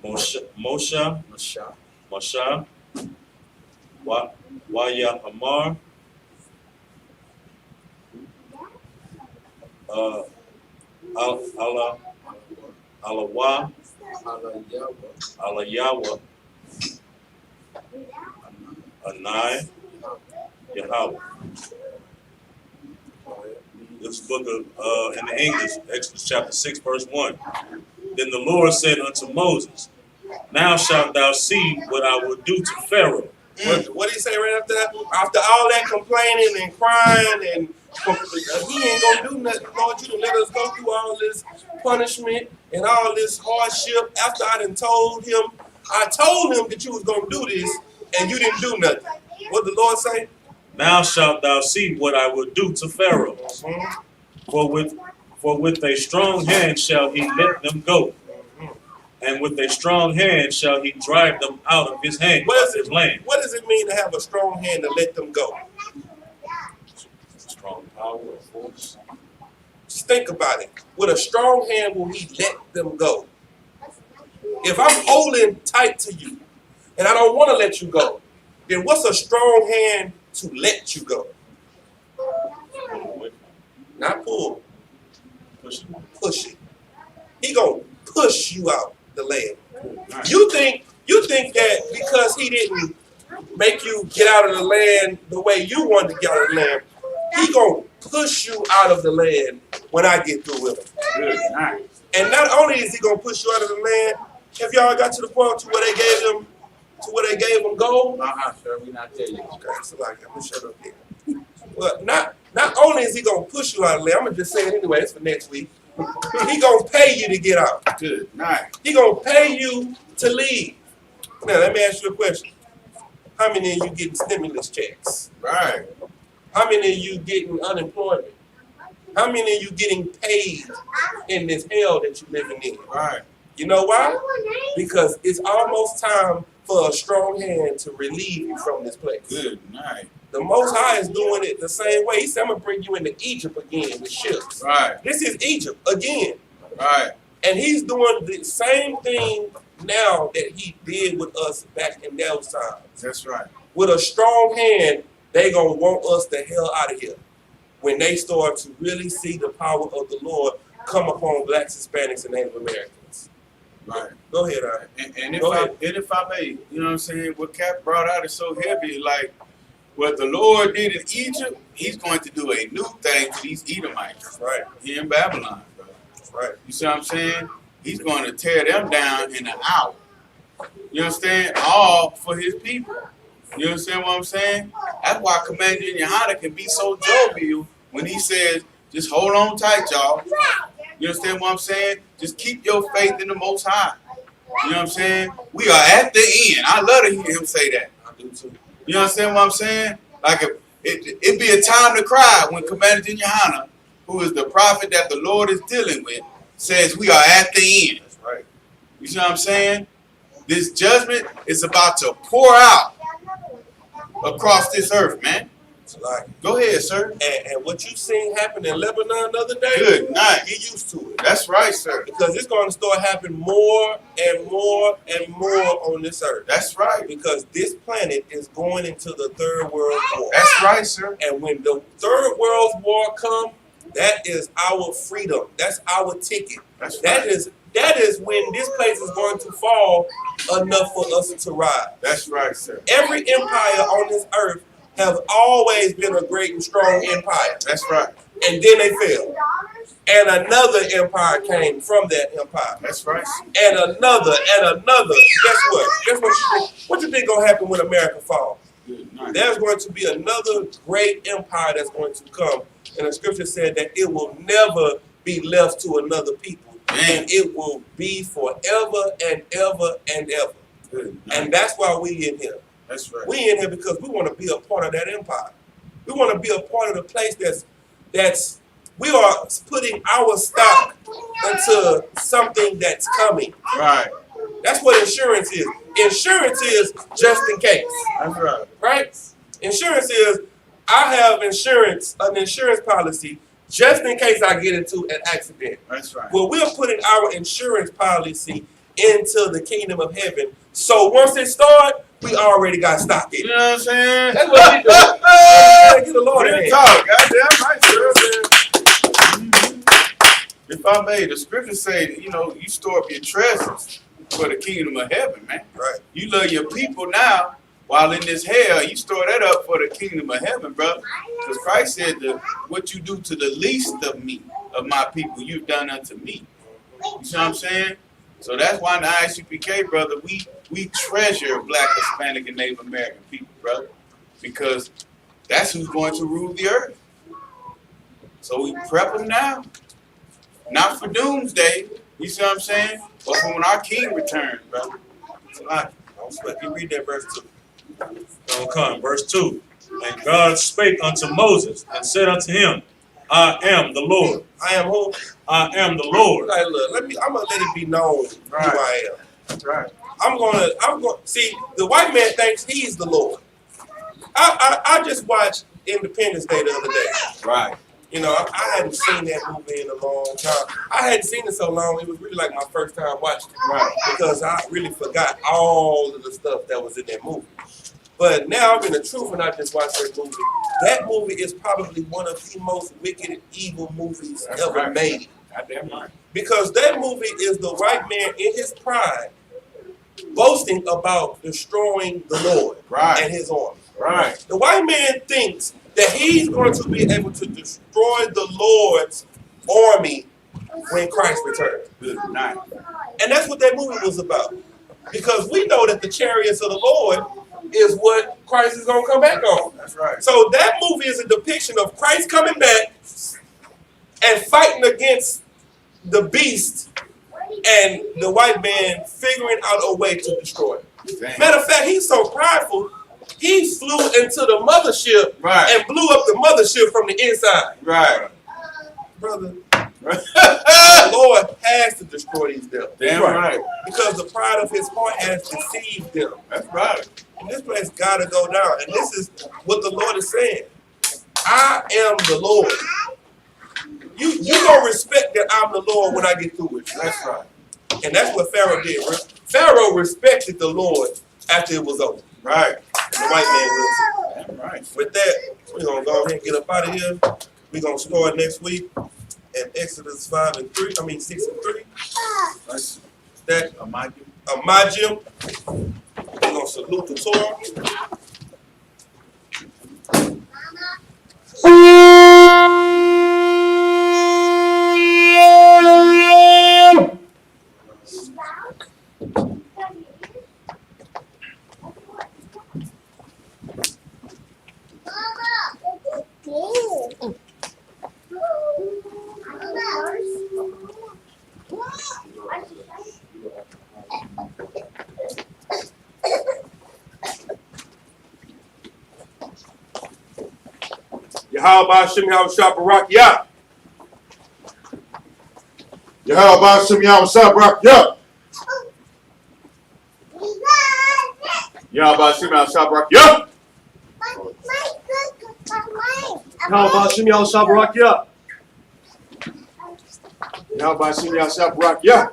Moshe, Wayahamar, Alawa, Alayawa, Anai, Yahweh. This book of in the English, Exodus chapter 6, verse 1. Then the Lord said unto Moses, now shalt thou see what I will do to Pharaoh What did he say right after that? After all that complaining and crying and he ain't gonna do nothing. Lord, you done let us go through all this punishment and all this hardship after I told him that you was gonna do this and you didn't do nothing. What the Lord say? Now shalt thou see what I will do to Pharaoh. For with a strong hand shall he let them go, and with a strong hand shall he drive them out of his hand. What does it mean to have a strong hand to let them go? Strong power or force. Just think about it. With a strong hand will he let them go. If I'm holding tight to you and I don't want to let you go, then what's a strong hand to let you go? Not pull. Push it. He gonna push you out the land. You think that because he didn't make you get out of the land the way you wanted to get out of the land, he gonna push you out of the land when I get through with him. Good night. And not only is he gonna push you out of the land, have y'all got to the point to where they gave him gold? Sir, we not tell you. Okay, so like I'm gonna shut up here. Well, not only is he gonna push you out of the land, I'm gonna just say it anyway, it's for next week. He gonna pay you to get out. Good night. He gonna pay you to leave. Now let me ask you a question. How many of you getting stimulus checks? Right. How many of you getting unemployment? How many of you getting paid in this hell that you're living in? Right. You know why? Because it's almost time for a strong hand to relieve you from this place. Good night. The Most High is doing it the same way. He said, I'm going to bring you into Egypt again with ships. Right. This is Egypt again. Right. And he's doing the same thing now that he did with us back in those times. That's right. With a strong hand, they going to want us the hell out of here when they start to really see the power of the Lord come upon blacks, Hispanics, and Native Americans. Right. Go ahead, Aaron. And if I may, you know what I'm saying, what Cap brought out is so heavy, like what the Lord did in Egypt, he's going to do a new thing to these Edomites. Right. Here in Babylon, bro. Right. You see what I'm saying? He's going to tear them down in an hour. You understand? All for his people. You understand what I'm saying? That's why Commander Yohana can be so jovial when he says, just hold on tight, y'all. You understand what I'm saying? Just keep your faith in the Most High. You know what I'm saying? We are at the end. I love to hear him say that. I do too. You understand what I'm saying? Like, it'd be a time to cry when Commander Yohana, who is the prophet that the Lord is dealing with, says we are at the end. That's right. You see what I'm saying? This judgment is about to pour out across this earth, man. Like, go ahead, sir. And what you seen happen in Lebanon the other day, good night. Get used to it. That's right, sir. Because it's going to start happening more and more and more on this earth. That's right. Because this planet is going into the Third World War. That's right, sir. And when the Third World War comes, that is our freedom. That's our ticket. That's right. That is when this place is going to fall enough for us to rise. That's right, sir. Every empire on this earth have always been a great and strong empire. That's right. And then they fell. And another empire came from that empire. That's right. And another. Guess what? Guess what you think? What you think gonna happen when America falls? There's going to be another great empire that's going to come. And the scripture said that it will never be left to another people. And it will be forever and ever and ever. And that's why we in here. That's right. We in here because we want to be a part of that empire. We want to be a part of the place that's we are putting our stock into something that's coming. Right. That's what insurance is. Insurance is just in case. That's right. Right? Insurance is I have an insurance policy just in case I get into an accident. That's right. Well, we're putting our insurance policy into the kingdom of heaven. So once it starts, we already got stock in it. You know what I'm saying? That's what we do. Get the Lord in talk. Goddamn right, sir. If I may, the scriptures say that, you store up your treasures for the kingdom of heaven, man. Right. You love your people now while in this hell. You store that up for the kingdom of heaven, brother. Because Christ said that what you do to the least of me, of my people, you've done unto me. You see what I'm saying? So that's why in the Isupk, brother, we treasure Black, Hispanic, and Native American people, brother, because that's who's going to rule the earth. So we prep them now, not for doomsday. You see what I'm saying? But for when our King returns, brother. So I let you read that verse 2. Come, verse 2. And God spake unto Moses and said unto him, I am the Lord. I am who? I am the Lord. Like, look, I'm gonna let it be known who I am. That's right. I'm gonna see the white man thinks he's the Lord. I just watched Independence Day the other day. Right. You know, I hadn't seen that movie in a long time. I hadn't seen it so long, it was really like my first time watching it. Right. Because I really forgot all of the stuff that was in that movie. But now I'm in the truth and I just watched that movie. That movie is probably one of the most wicked and evil movies ever made. Goddamn right. Because that movie is the white man in his pride boasting about destroying the Lord and his army. Right. The white man thinks that he's going to be able to destroy the Lord's army when Christ returns. Good night. And that's what that movie was about. Because we know that the chariots of the Lord is what Christ is going to come back on. That's right. So that movie is a depiction of Christ coming back and fighting against the beast and the white man figuring out a way to destroy it. Damn. Matter of fact, he's so prideful, he flew into the mothership and blew up the mothership from the inside. Right. Brother, the Lord has to destroy these devils. Damn right. Because the pride of his heart has deceived them. That's right. And this place got to go down. And this is what the Lord is saying. I am the Lord. You gonna respect that I'm the Lord when I get through with you. That's right. And that's what Pharaoh did. Pharaoh respected the Lord after it was over. Right. And the white man will. Damn right. With that, we're gonna go ahead and get up out of here. We're gonna start next week at Exodus 6 and 3. That's That Amajim. We're gonna salute the Torah. Yahweh Hashem Yahweh Barak Yah. Yahweh Hashem Yahweh Barak Yah. Yahweh Hashem Yahweh Barak Yah. Yahweh Hashem Yahweh Barak Yah. Yahweh Hashem Yahweh Barak Yah.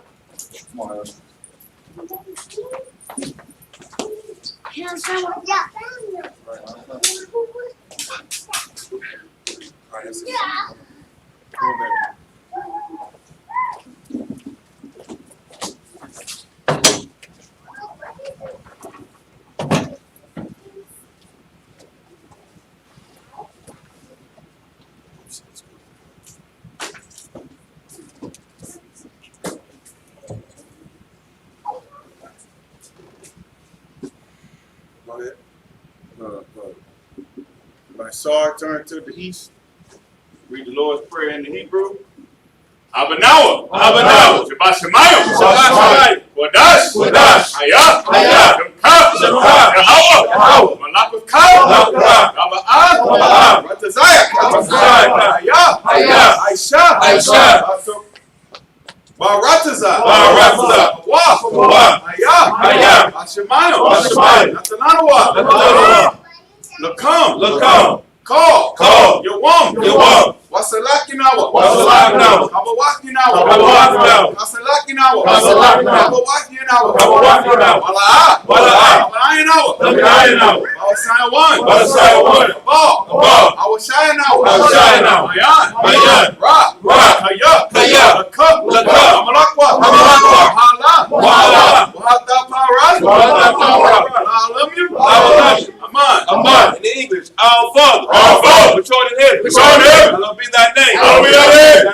My sword turned to the east. Read the Lord's Prayer in the Hebrew. Abanawa. Abanawa. Shabbat Shemayim. Shabbat Shemayim. Kodash. Kodash. Hayah. Hayah. Shemkah. Shemkah. Yahweh. Yahweh. Malakukah. Malakukah. Raba'ah. Raba'ah. Ratazayah. Ratazayah. Hayah. Hayah. Aisha. Aisha. Baratazah. Baratazah. Wah. Hayah. Hayah. Hashemayim. Hashemayim. Natananawa. Natananawa. Lakam. Lakam. Call. Call. Yawam. Yawam. Wasalakinawa. Wasalakinawa. Habawakinawa. Habawakinawa. Wasalakinawa. Wasalakinawa. Habawakinawa. Habawakinawa. Wala'ah. Wala'ah. Walayinawa. Walayinawa. Wasayawan. Wasayawan. Abal. Awashayanawa. Awashayanawa. Mayan. Mayan. Ra. Hayah. Hayah. Lakab. Lakab. Amalakwa. Amalakwa. Wahala. Wahala. Wahata Parat. Wahata Parat. La'alamim. La'alamim. Aman. Aman. In English, our Father, Our Father, which art in heaven. Which art in heaven. Hallowed be thy name. Hallowed be thy name.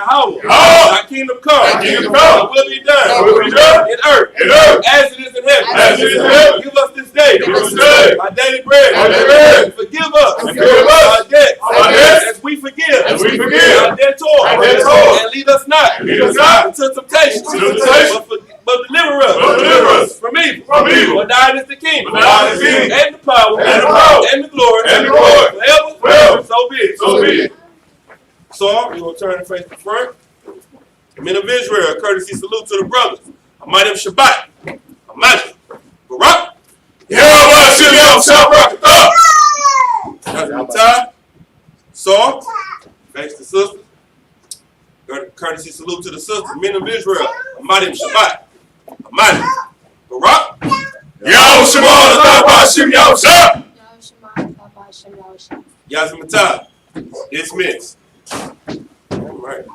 Thy kingdom come. Thy kingdom come. Thy will be done. Thy will be done. In earth. In earth. As it is in heaven. As it is in heaven. Give us this day. Give us this day. Our daily bread. Our daily bread. Forgive us. Forgive us. Our debts. Our debts. As we forgive. As we forgive. Our debtors. Our debtors. And lead us not. And lead us not. Into temptation. But deliver us. But deliver us. From evil. From evil. For thine is the kingdom. For thine is the kingdom. And the power. And the power. And the glory. And the glory. Forever. Forever. So be it. So be it. So we're going to turn and face the front. The men of Israel, courtesy salute to the brothers. Amidim Shabbat. Amidim. Barak. Yahweh Shem Yahweh Shabbat. Yazmatah. So, face the sisters. Courtesy salute to the sisters. Men of Israel. Amidim Shabbat. Amidim. Barak. Yahweh Shem Yahweh Shabbat. Yazmatah. Dismissed. All right.